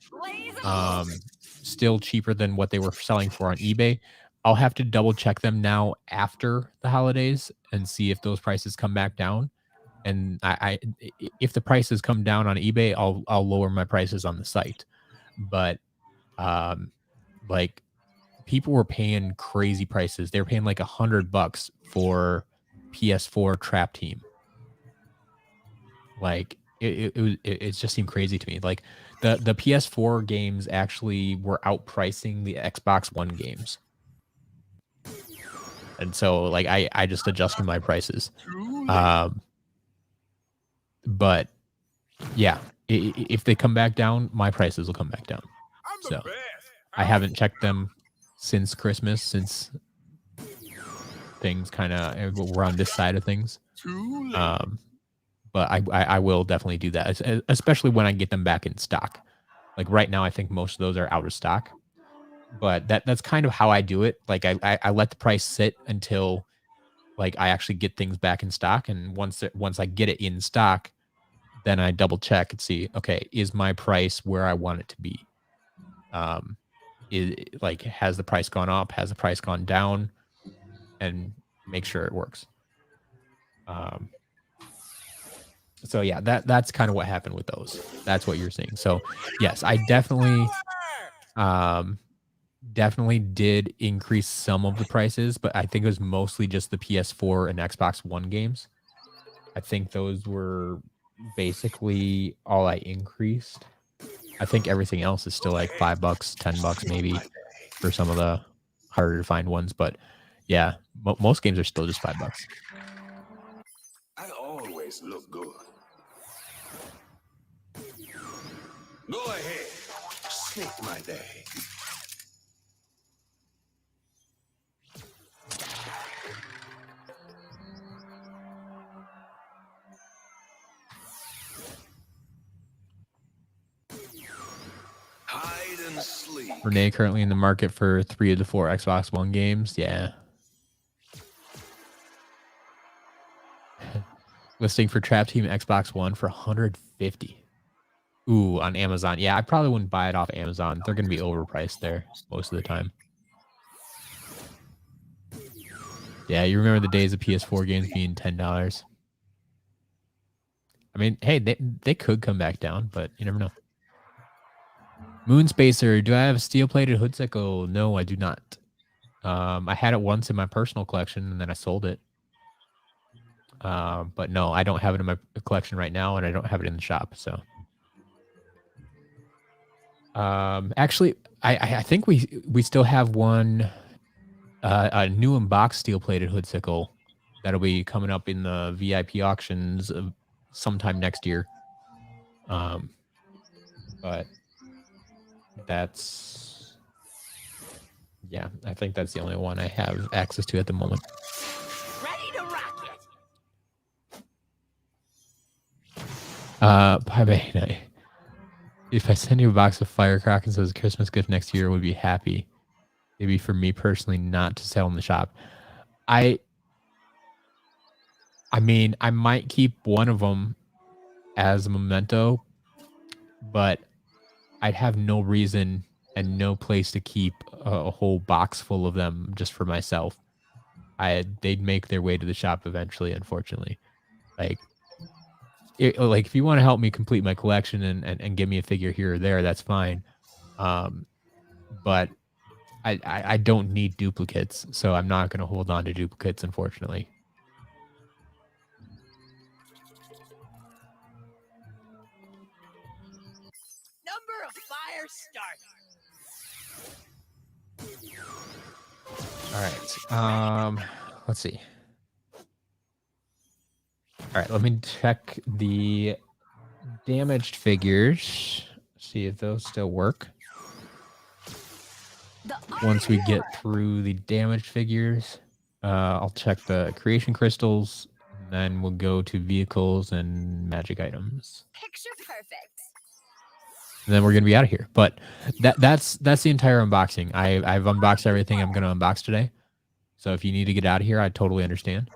Still cheaper than what they were selling for on eBay. I'll have to double check them now after the holidays and see if those prices come back down. And if the prices come down on eBay, I'll lower my prices on the site. But people were paying crazy prices. They were paying like $100 for PS4 Trap Team. Like it just seemed crazy to me. Like the PS4 games actually were outpricing the Xbox One games. And so like I just adjusted my prices. But yeah, if they come back down, my prices will come back down. So I haven't checked them since Christmas, since things kind of were on this side of things. But I will definitely do that, especially when I get them back in stock. Like right now, I think most of those are out of stock. But that's kind of how I do it. Like I let the price sit until like I actually get things back in stock, and once I get it in stock, then I double check and see, okay, is my price where I want it to be? Has the price gone up? Has the price gone down? And make sure it works. So yeah, that's kind of what happened with those. That's what you're seeing. So yes, I definitely did increase some of the prices, but I think it was mostly just the PS4 and Xbox One games. I think those were basically all I increased. I think everything else is still like $5, $10 maybe for some of the harder to find ones. But yeah, most games are still just $5. I always look good. Go ahead. Make my day. Hide and sleep. Renee currently in the market for 3 of the 4 Xbox One games. Yeah. Listing for Trap Team Xbox One for $150. Ooh, on Amazon. Yeah, I probably wouldn't buy it off Amazon. They're going to be overpriced there most of the time. Yeah, you remember the days of PS4 games being $10. I mean, hey, they could come back down, but you never know. Moonspacer, do I have a steel-plated hood sickle? No, I do not. I had it once in my personal collection, and then I sold it. But no, I don't have it in my collection right now, and I don't have it in the shop. So, actually, I think we still have one, a new unboxed steel-plated hood sickle that'll be coming up in the VIP auctions sometime next year. But that's, yeah, I think that's the only one I have access to at the moment. Ready to rock it. Bye. If I send you a box of firecrackers as a Christmas gift next year, would be happy. Maybe for me personally, not to sell in the shop. I mean, I might keep one of them as a memento, but I'd have no reason and no place to keep a whole box full of them just for myself. They'd make their way to the shop eventually, unfortunately. Like if you want to help me complete my collection and give me a figure here or there, that's fine. But I don't need duplicates, so I'm not going to hold on to duplicates, unfortunately. Number of fire start. All right. Let's see. All right, let me check the damaged figures. See if those still work. Once we get through the damaged figures, I'll check the creation crystals, and then we'll go to vehicles and magic items. Picture perfect. And then we're gonna be out of here. But that's the entire unboxing. I've unboxed everything I'm gonna unbox today. So if you need to get out of here, I totally understand.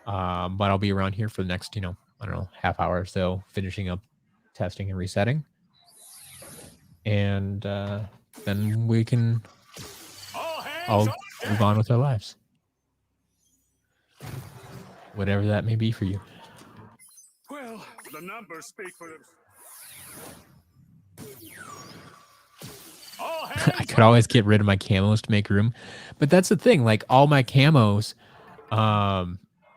But I'll be around here for the next, I don't know, half hour or so, finishing up testing and resetting. And then we can all move on with our lives. Whatever that may be for you. Well, the numbers speak for them. I could always get rid of my camos to make room. But that's the thing. Like, all my camos,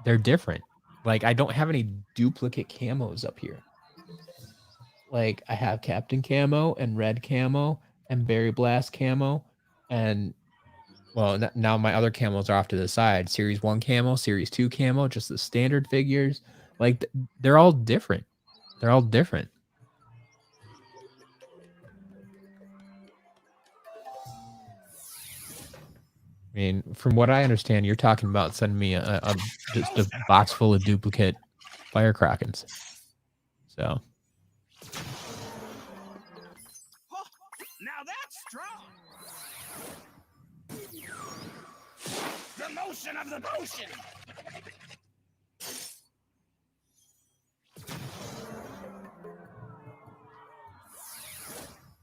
they're different. Like, I don't have any duplicate camos up here. Like, I have Captain Camo and Red Camo and Berry Blast Camo. And, well, now my other camos are off to the side. Series 1 Camo, Series 2 Camo, just the standard figures. Like, they're all different. They're all different. I mean, from what I understand, you're talking about sending me just a box full of duplicate firecrackers. So. Now that's strong. The motion of the motion.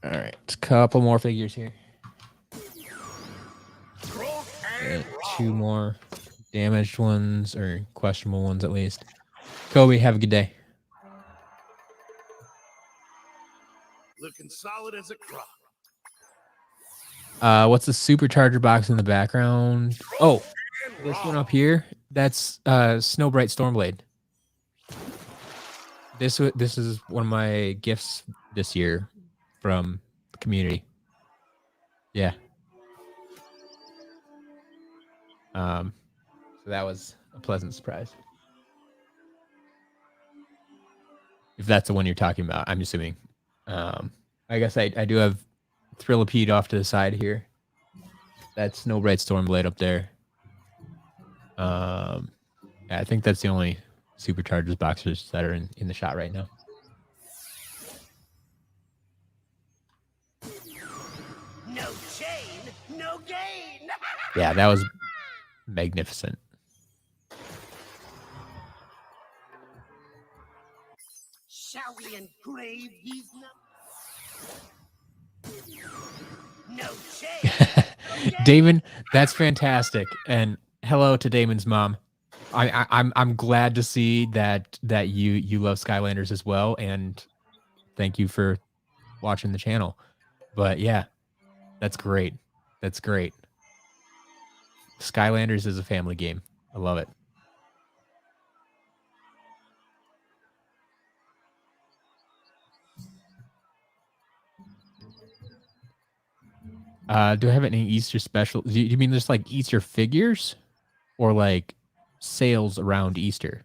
All right, a couple more figures here. And 2 more damaged ones, or questionable ones at least. Kobe, have a good day. Looking solid as a crock. What's the supercharger box in the background? Oh, this one up here. That's Snowbrite Stormblade. This is one of my gifts this year from the community. Yeah. So that was a pleasant surprise. If that's the one you're talking about, I'm assuming. I guess I do have Thrillipede off to the side here. That's Snowbrite Stormblade up there. Yeah, I think that's the only Superchargers boxers that are in the shot right now. No chain, no gain. Yeah, that was magnificent. Shall we engrave these numbers? No chain. Damon, that's fantastic. And hello to Damon's mom. I'm glad to see that you love Skylanders as well, and thank you for watching the channel. But yeah, that's great. That's great. Skylanders is a family game. I love it. Do I have any Easter special? Do you mean just like Easter figures, or like sales around Easter?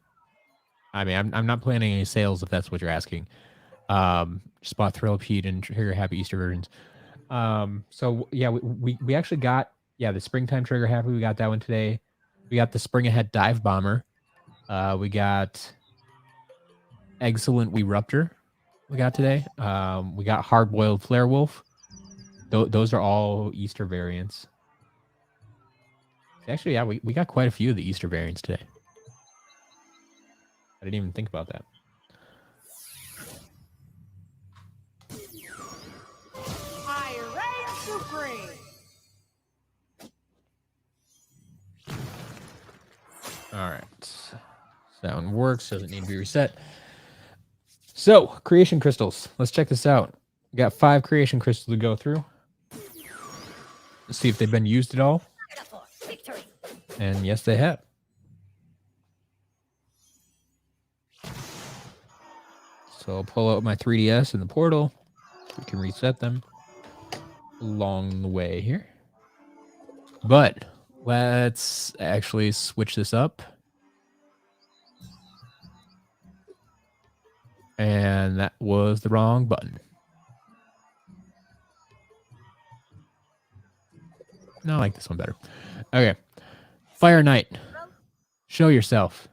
I mean, I'm not planning any sales if that's what you're asking. Just bought Thrill Pete and Trigger Happy Easter versions. So yeah, we actually got the springtime Trigger Happy. We got that one today. We got the Spring Ahead Dive Bomber. We got Excellent Wee Ruptor. We got today. We got Hard Boiled Flare Wolf. Those are all Easter variants. Actually, yeah, we got quite a few of the Easter variants today. I didn't even think about that. I reign supreme. All right. That one works. Doesn't need to be reset. So, creation crystals. Let's check this out. We got 5 creation crystals to go through. Let's see if they've been used at all. And yes, they have. So I'll pull out my 3DS in the portal. We can reset them along the way here. But let's actually switch this up. And that was the wrong button. No, I like this one better. Okay. Fire Knight. Show yourself.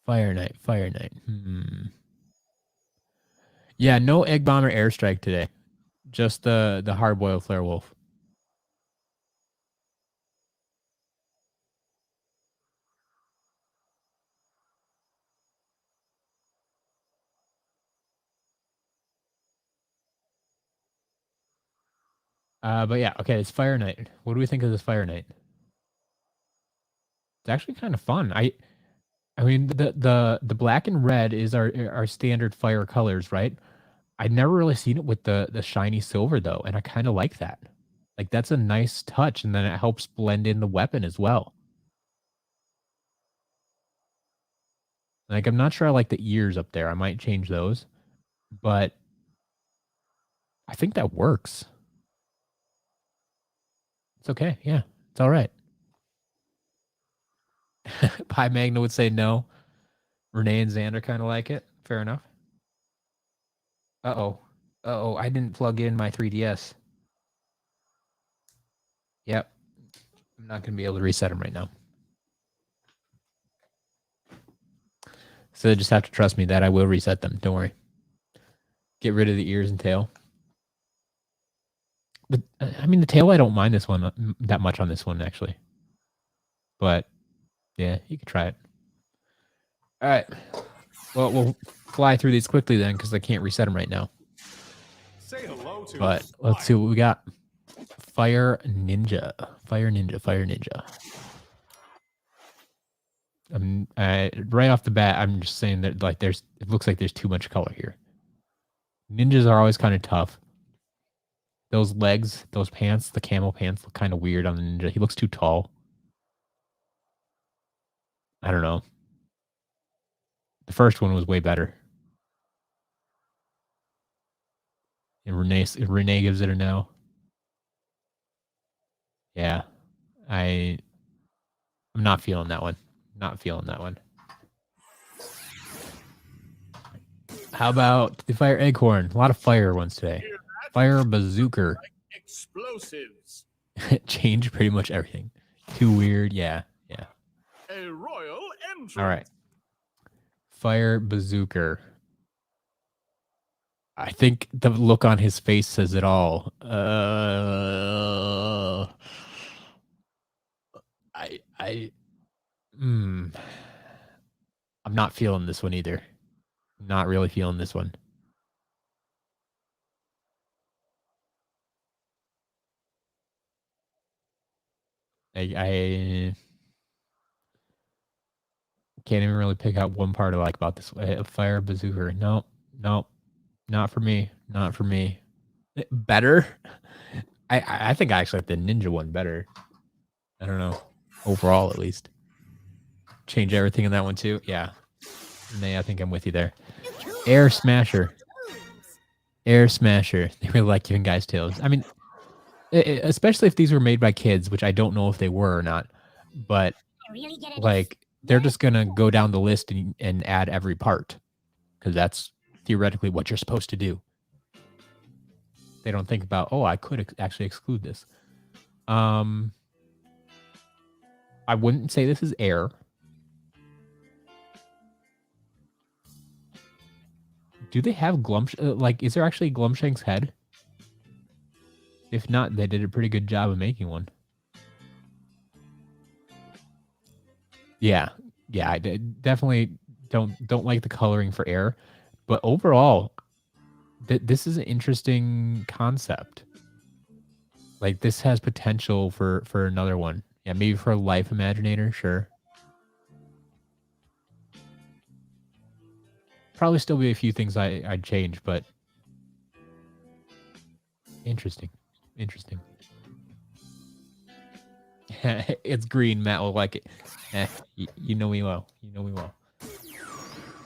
Fire Knight. Fire Knight. Yeah, no Egg Bomber Airstrike today. Just the Hard Boiled Flare Wolf. But yeah, okay, it's Fire Knight. What do we think of this Fire Knight? It's actually kind of fun. I mean, the black and red is our standard fire colors, right? I'd never really seen it with the shiny silver though, and I kind of like that. Like that's a nice touch, and then it helps blend in the weapon as well. Like I'm not sure I like the ears up there. I might change those, but I think that works. It's okay. Yeah, it's all right. Pi Magna would say no. Renee and Xander kind of like it. Fair enough. Uh-oh. Uh-oh, I didn't plug in my 3DS. Yep. I'm not going to be able to reset them right now. So they just have to trust me that I will reset them. Don't worry. Get rid of the ears and tail. But, I mean, the tail, I don't mind this one that much on this one, actually. But, yeah, you could try it. All right. Well, we'll fly through these quickly then, because I can't reset them right now. Say hello to But let's see what we got. Fire Ninja. Fire Ninja. Fire Ninja. Right off the bat, I'm just saying that like it looks like there's too much color here. Ninjas are always kind of tough. Those legs, those pants, the camel pants look kind of weird on the ninja. He looks too tall. I don't know. The first one was way better. And Renee gives it a no. Yeah. I'm not feeling that one. Not feeling that one. How about the Fire Eggcorn? A lot of fire ones today. Fire Bazooker. explosives. Change pretty much everything. Too weird. Yeah. Yeah. A royal entrance. All right. Fire Bazooker. I think the look on his face says it all. I'm not feeling this one either. Not really feeling this one. I can't even really pick out one part I like about this. Fire Bazooker. No. Not for me. Not for me. Better? I think I actually like the ninja one better. I don't know. Overall, at least. Change everything in that one too. Yeah. Nay, I think I'm with you there. Air Smasher. Air Smasher. They really like giving guys tails. I mean, especially if these were made by kids, which I don't know if they were or not. But like, they're just gonna go down the list and add every part because that's theoretically what you're supposed to do. They don't think about, oh, I could actually exclude this. I wouldn't say this is air. Do they have like, is there actually Glumshank's head? If not, they did a pretty good job of making one. Yeah, I definitely don't like the coloring for air, but overall, this is an interesting concept. Like, this has potential for another one. Yeah, maybe for a Life Imaginator, sure. Probably still be a few things I'd change, but interesting. It's green. Matt will like it. You know me well. All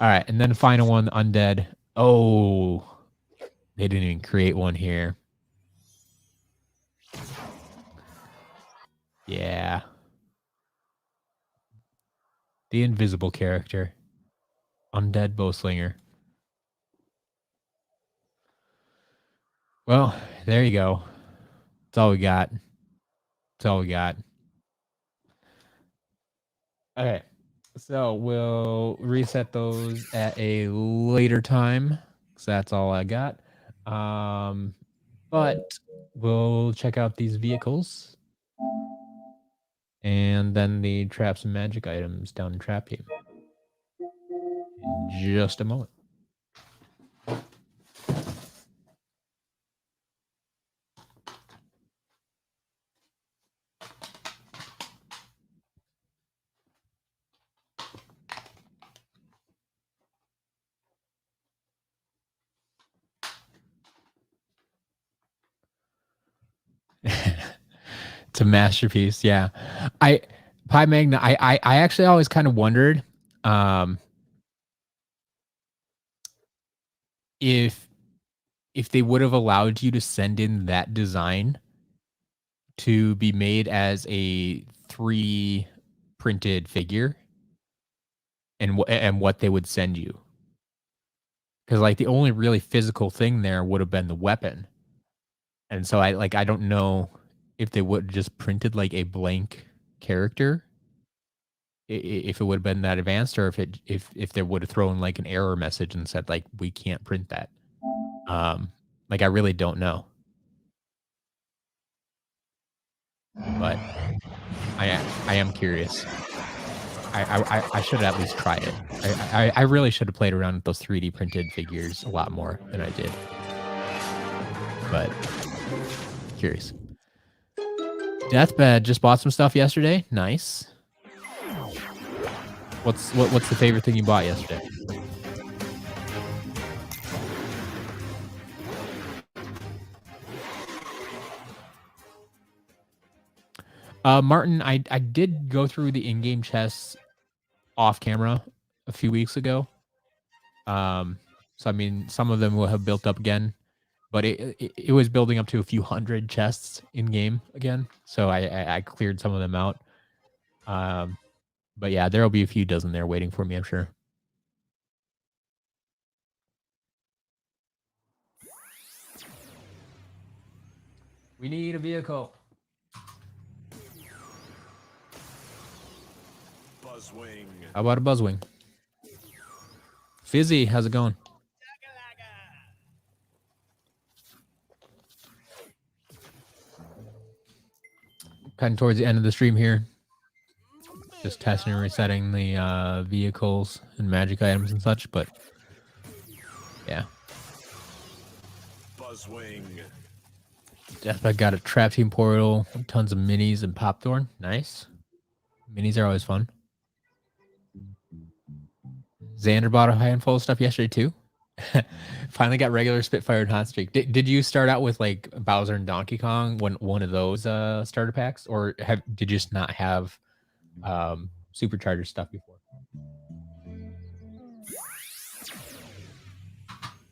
right, and then the final one, Undead. Oh, they didn't even create one here. Yeah. The invisible character. Undead Bowslinger. Well, there you go. That's all we got. Okay. So we'll reset those at a later time. So that's all I got. But we'll check out these vehicles. And then the traps and magic items down in Trap Team. In just a moment. It's a masterpiece. Yeah. Pi Magna, I actually always kind of wondered if they would have allowed you to send in that design to be made as a 3 printed figure and what they would send you. Because like the only really physical thing there would have been the weapon. And so I don't know if they would just printed like a blank character, if it would have been that advanced, or if they would have thrown like an error message and said like, we can't print that. Like, I really don't know. But I am curious. I should have at least tried it. I really should have played around with those 3D printed figures a lot more than I did. But curious. Deathbed just bought some stuff yesterday. Nice. What's the favorite thing you bought yesterday? Martin, I did go through the in-game chests off camera a few weeks ago. So I mean, some of them will have built up again, but it was building up to a few hundred chests in game again. So I cleared some of them out. But yeah, there'll be a few dozen there waiting for me, I'm sure. We need a vehicle. Buzzwing. How about a Buzzwing? Fizzy, how's it going? Kind of towards the end of the stream here. Just testing and resetting the vehicles and magic items and such, but yeah. Buzzwing. Deathbed got a Trap Team portal, tons of minis and Popthorn. Nice. Minis are always fun. Xander bought a handful of stuff yesterday too. Finally got regular Spitfire and Hot Streak. Did you start out with like Bowser and Donkey Kong when one of those starter packs, or did you just not have supercharger stuff before?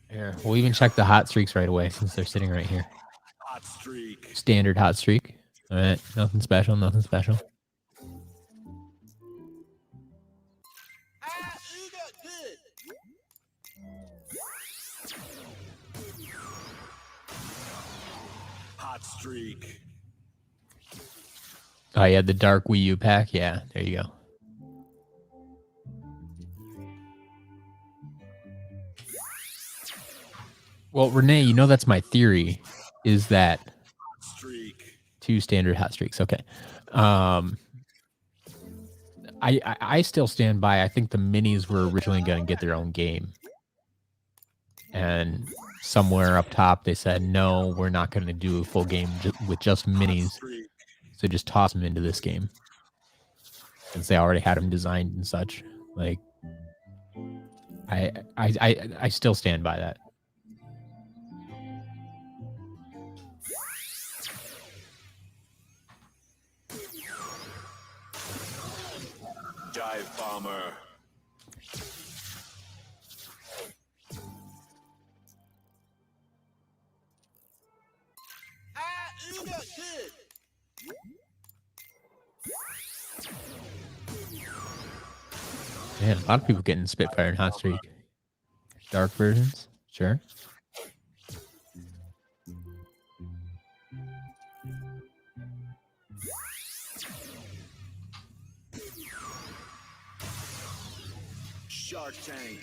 Here, we'll even check the hot streaks right away since they're sitting right here. Hot streak. Standard hot streak. All right, nothing special, nothing special. Hot streak. Oh yeah, the dark Wii U pack. Yeah, there you go. Well, Renee, you know that's my theory, is that Streak. 2 standard hot streaks. Okay. I still stand by. I think the minis were originally going to get their own game. And somewhere up top, they said, no, we're not going to do a full game with just minis. So just toss them into this game. Since they already had them designed and such. Like, I still stand by that. Dive bomber. Man, a lot of people getting Spitfire and Hot Streak. Dark versions, sure. Shark Tank.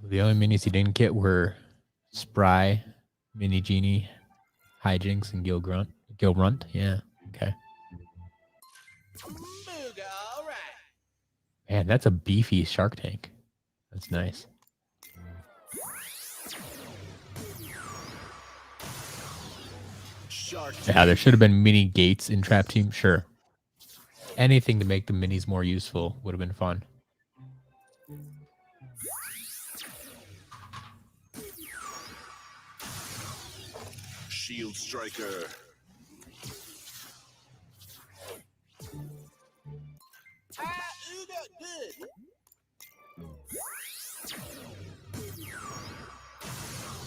The only minis he didn't get were Spry, Mini Genie, Hijinks, and Gil Runt. Yeah, okay. Man, that's a beefy Shark Tank. That's nice. Yeah, there should have been mini gates in Trap Team. Sure. Anything to make the minis more useful would have been fun. Shield Striker.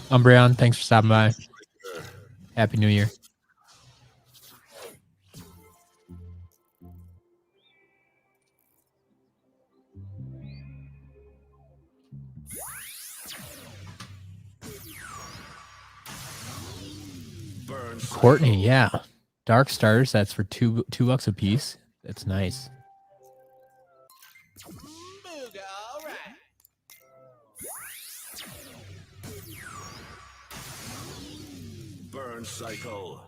Umbreon, thanks for stopping by. Happy New Year. Courtney, yeah. Dark Stars, that's for $2 a piece. That's nice. Burn Cycle.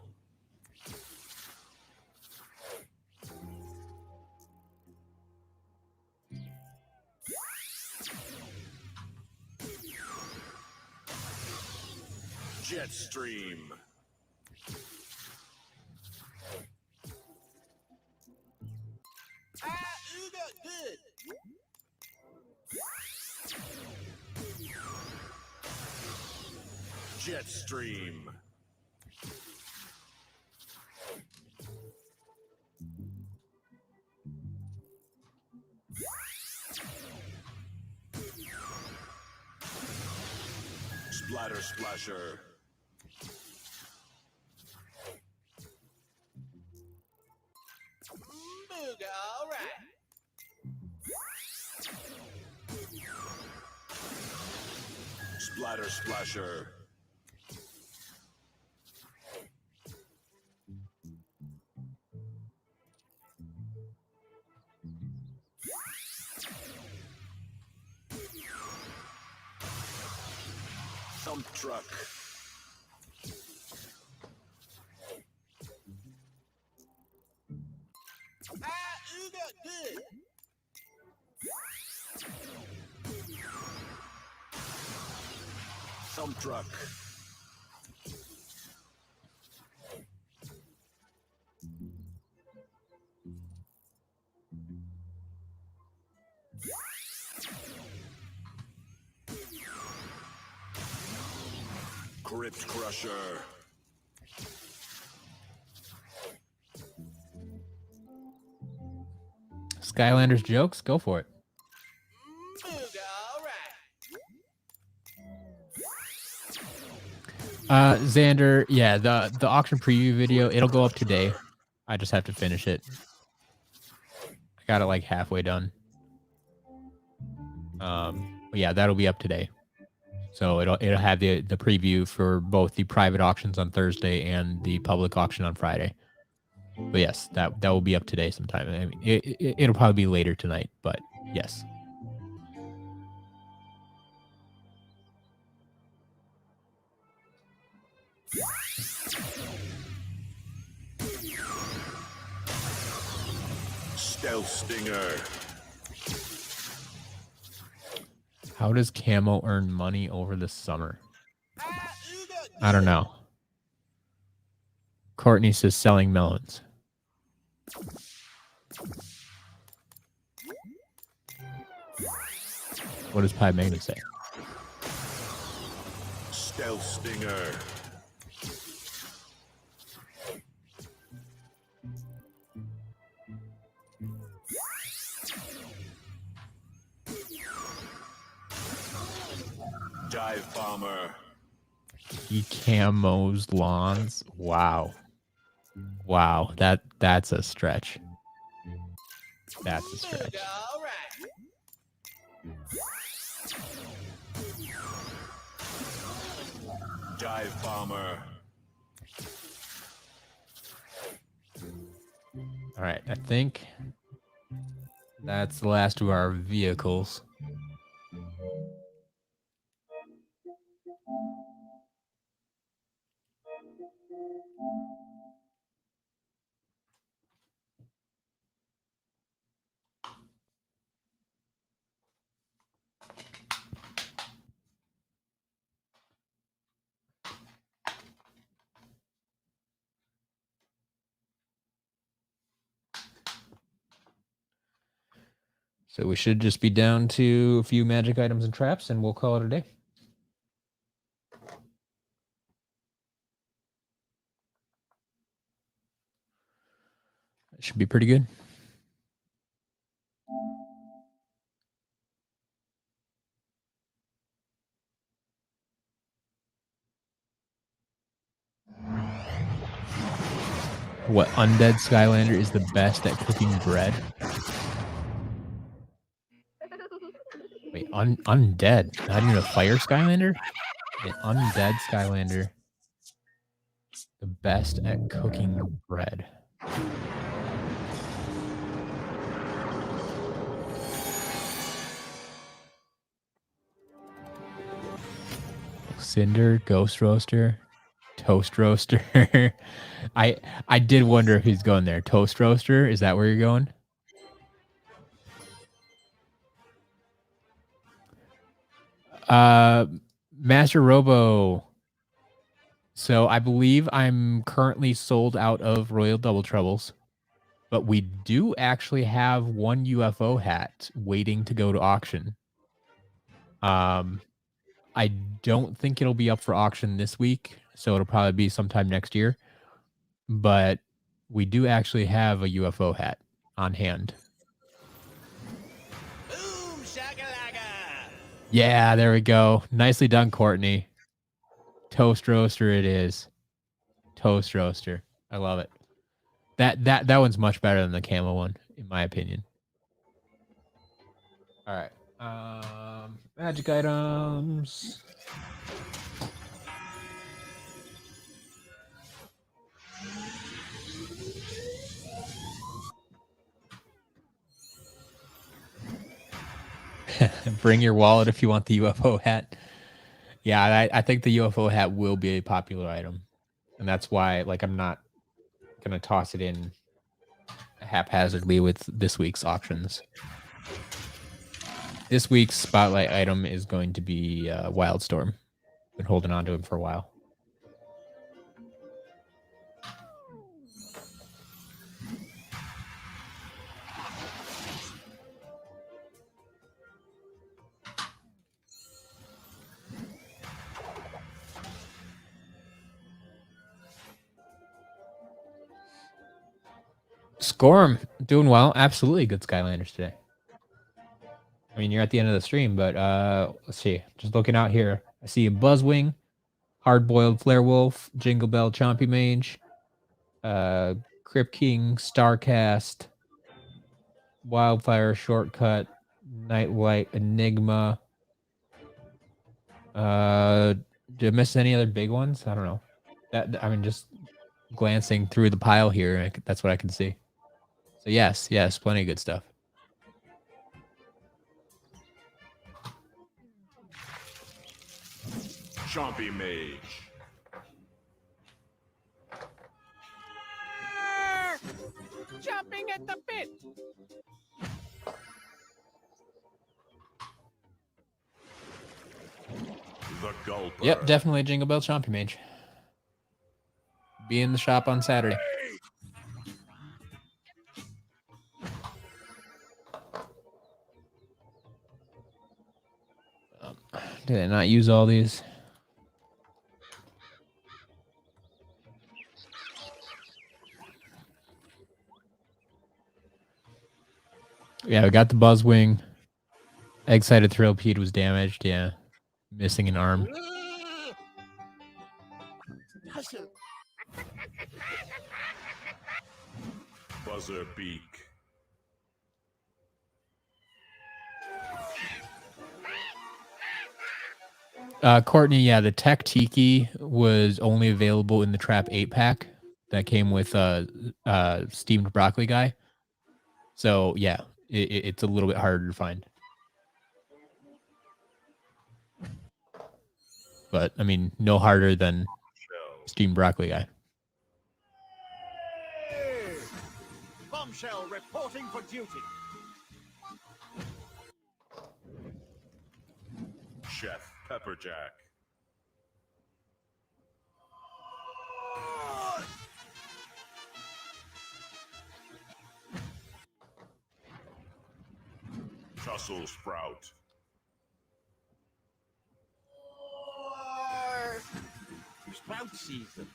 Jetstream. Jetstream. Splatter Splasher. Splatter Splasher. Thump Truck. Thump Truck. Crypt Crusher. Skylanders jokes, go for it. Xander, yeah, the auction preview video, it'll go up today. I just have to finish it. I got it like halfway done. But yeah, that'll be up today. So it'll have the preview for both the private auctions on Thursday and the public auction on Friday. But yes, that will be up today sometime. I mean, it'll probably be later tonight, but yes. Stealth Stinger. How does Camo earn money over the summer? I don't know. Courtney says selling melons. What does Pi Magna say? Stealth Stinger. Dive Bomber. He camos lawns. Wow. Wow, that's a stretch. That's a stretch. Dive Bomber. All right, I think that's the last of our vehicles. So we should just be down to a few magic items and traps, and we'll call it a day. It should be pretty good. What, Undead Skylander is the best at cooking bread? Wait, Undead? Not even a fire Skylander? An Undead Skylander. The best at cooking bread. Cinder, Ghost Roaster, Toast Roaster. I did wonder if he's going there. Toast Roaster, is that where you're going? Master Robo. So I believe I'm currently sold out of Royal Double Troubles, but we do actually have one UFO hat waiting to go to auction. I don't think it'll be up for auction this week, so it'll probably be sometime next year. But we do actually have a UFO hat on hand. Boom shakalaka. Yeah, there we go. Nicely done, Courtney. Toast Roaster it is. Toast Roaster. I love it. That one's much better than the camo one, in my opinion. All right. Magic items. Bring your wallet if you want the UFO hat. Yeah, I think the UFO hat will be a popular item. And that's why, like, I'm not going to toss it in haphazardly with this week's auctions. This week's spotlight item is going to be Wildstorm. Been holding on to him for a while. Scorm, doing well. Absolutely good Skylanders today. I mean, you're at the end of the stream, but let's see. Just looking out here, I see a Buzzwing, Hard-Boiled Flare Wolf, Jingle Bell Chompy Mage, Crypt King, Starcast, Wildfire, Shortcut, Nightlight, Enigma. Did I miss any other big ones? I don't know. I mean, just glancing through the pile here, that's what I can see. So yes, plenty of good stuff. Chompy Mage. Jumping at the bit. The Gulper. Yep, definitely a Jingle Bell Chompy Mage. Be in the shop on Saturday. Did I not use all these? Yeah, we got the Buzzwing. Egg-sided Thrillpede was damaged. Yeah, missing an arm. Buzzer Beak. Courtney, yeah, the Tech Tiki was only available in the Trap 8-pack that came with Steamed Broccoli Guy. So, yeah, it's a little bit harder to find. But, I mean, no harder than Steamed Broccoli Guy. Bombshell reporting for duty. Chef Pepperjack. Tussle Sprout. Sprout season.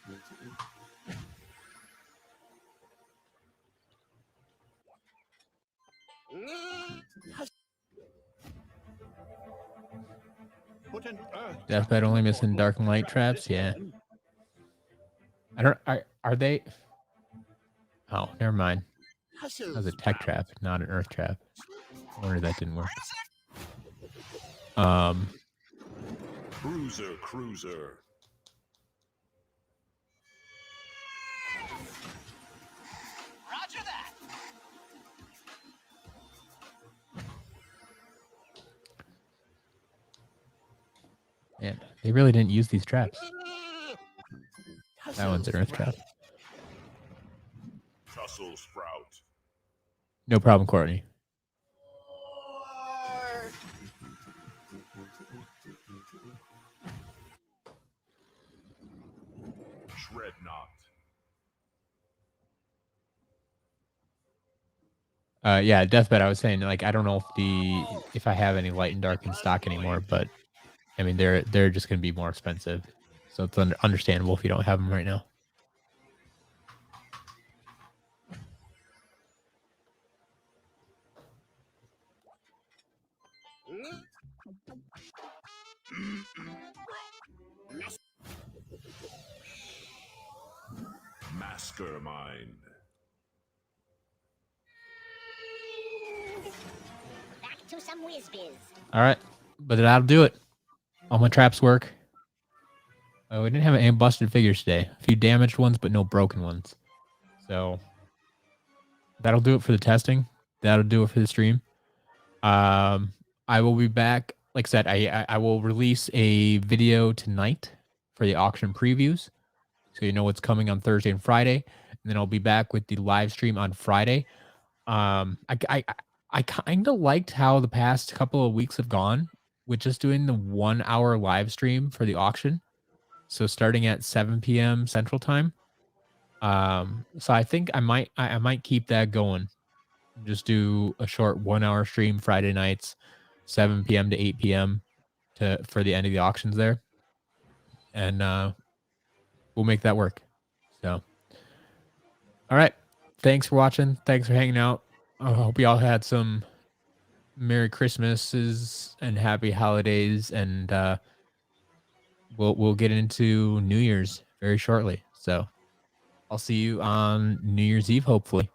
Put an earth. Deathbed only missing Dark and Light traps? Yeah. I don't... Are they... Oh, never mind. That was a Tech Trap, not an Earth Trap. I wonder that didn't work. Bruiser Cruiser. Roger that. Man, they really didn't use these traps. That one's an Earth Trap. Tussle Sprout. No problem, Courtney. Shredknot. Yeah, Deathbed, I was saying, like, I don't know if I have any Light and Dark in stock anymore, but I mean, they're just going to be more expensive. So it's understandable if you don't have them right now. Mastermind. Back to some whiz-biz. All right, but that'll do it. All my traps work. We didn't have any busted figures today. A few damaged ones, but no broken ones. So that'll do it for the testing. That'll do it for the stream. I will be back. Like I said, I will release a video tonight for the auction previews, so you know what's coming on Thursday and Friday, and then I'll be back with the live stream on Friday. I kind of liked how the past couple of weeks have gone with just doing the 1 hour live stream for the auction. So starting at 7 p.m. Central Time. So I think I might keep that going. Just do a short 1 hour stream Friday nights, 7 p.m. to 8 p.m. for the end of the auctions there. And we'll make that work. So all right. thanks for watching. Thanks for hanging out. I hope y'all had some Merry Christmases and Happy Holidays, and we'll get into New Year's very shortly. So I'll see you on New Year's Eve, hopefully.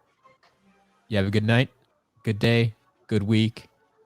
You have a good night, good day, good week.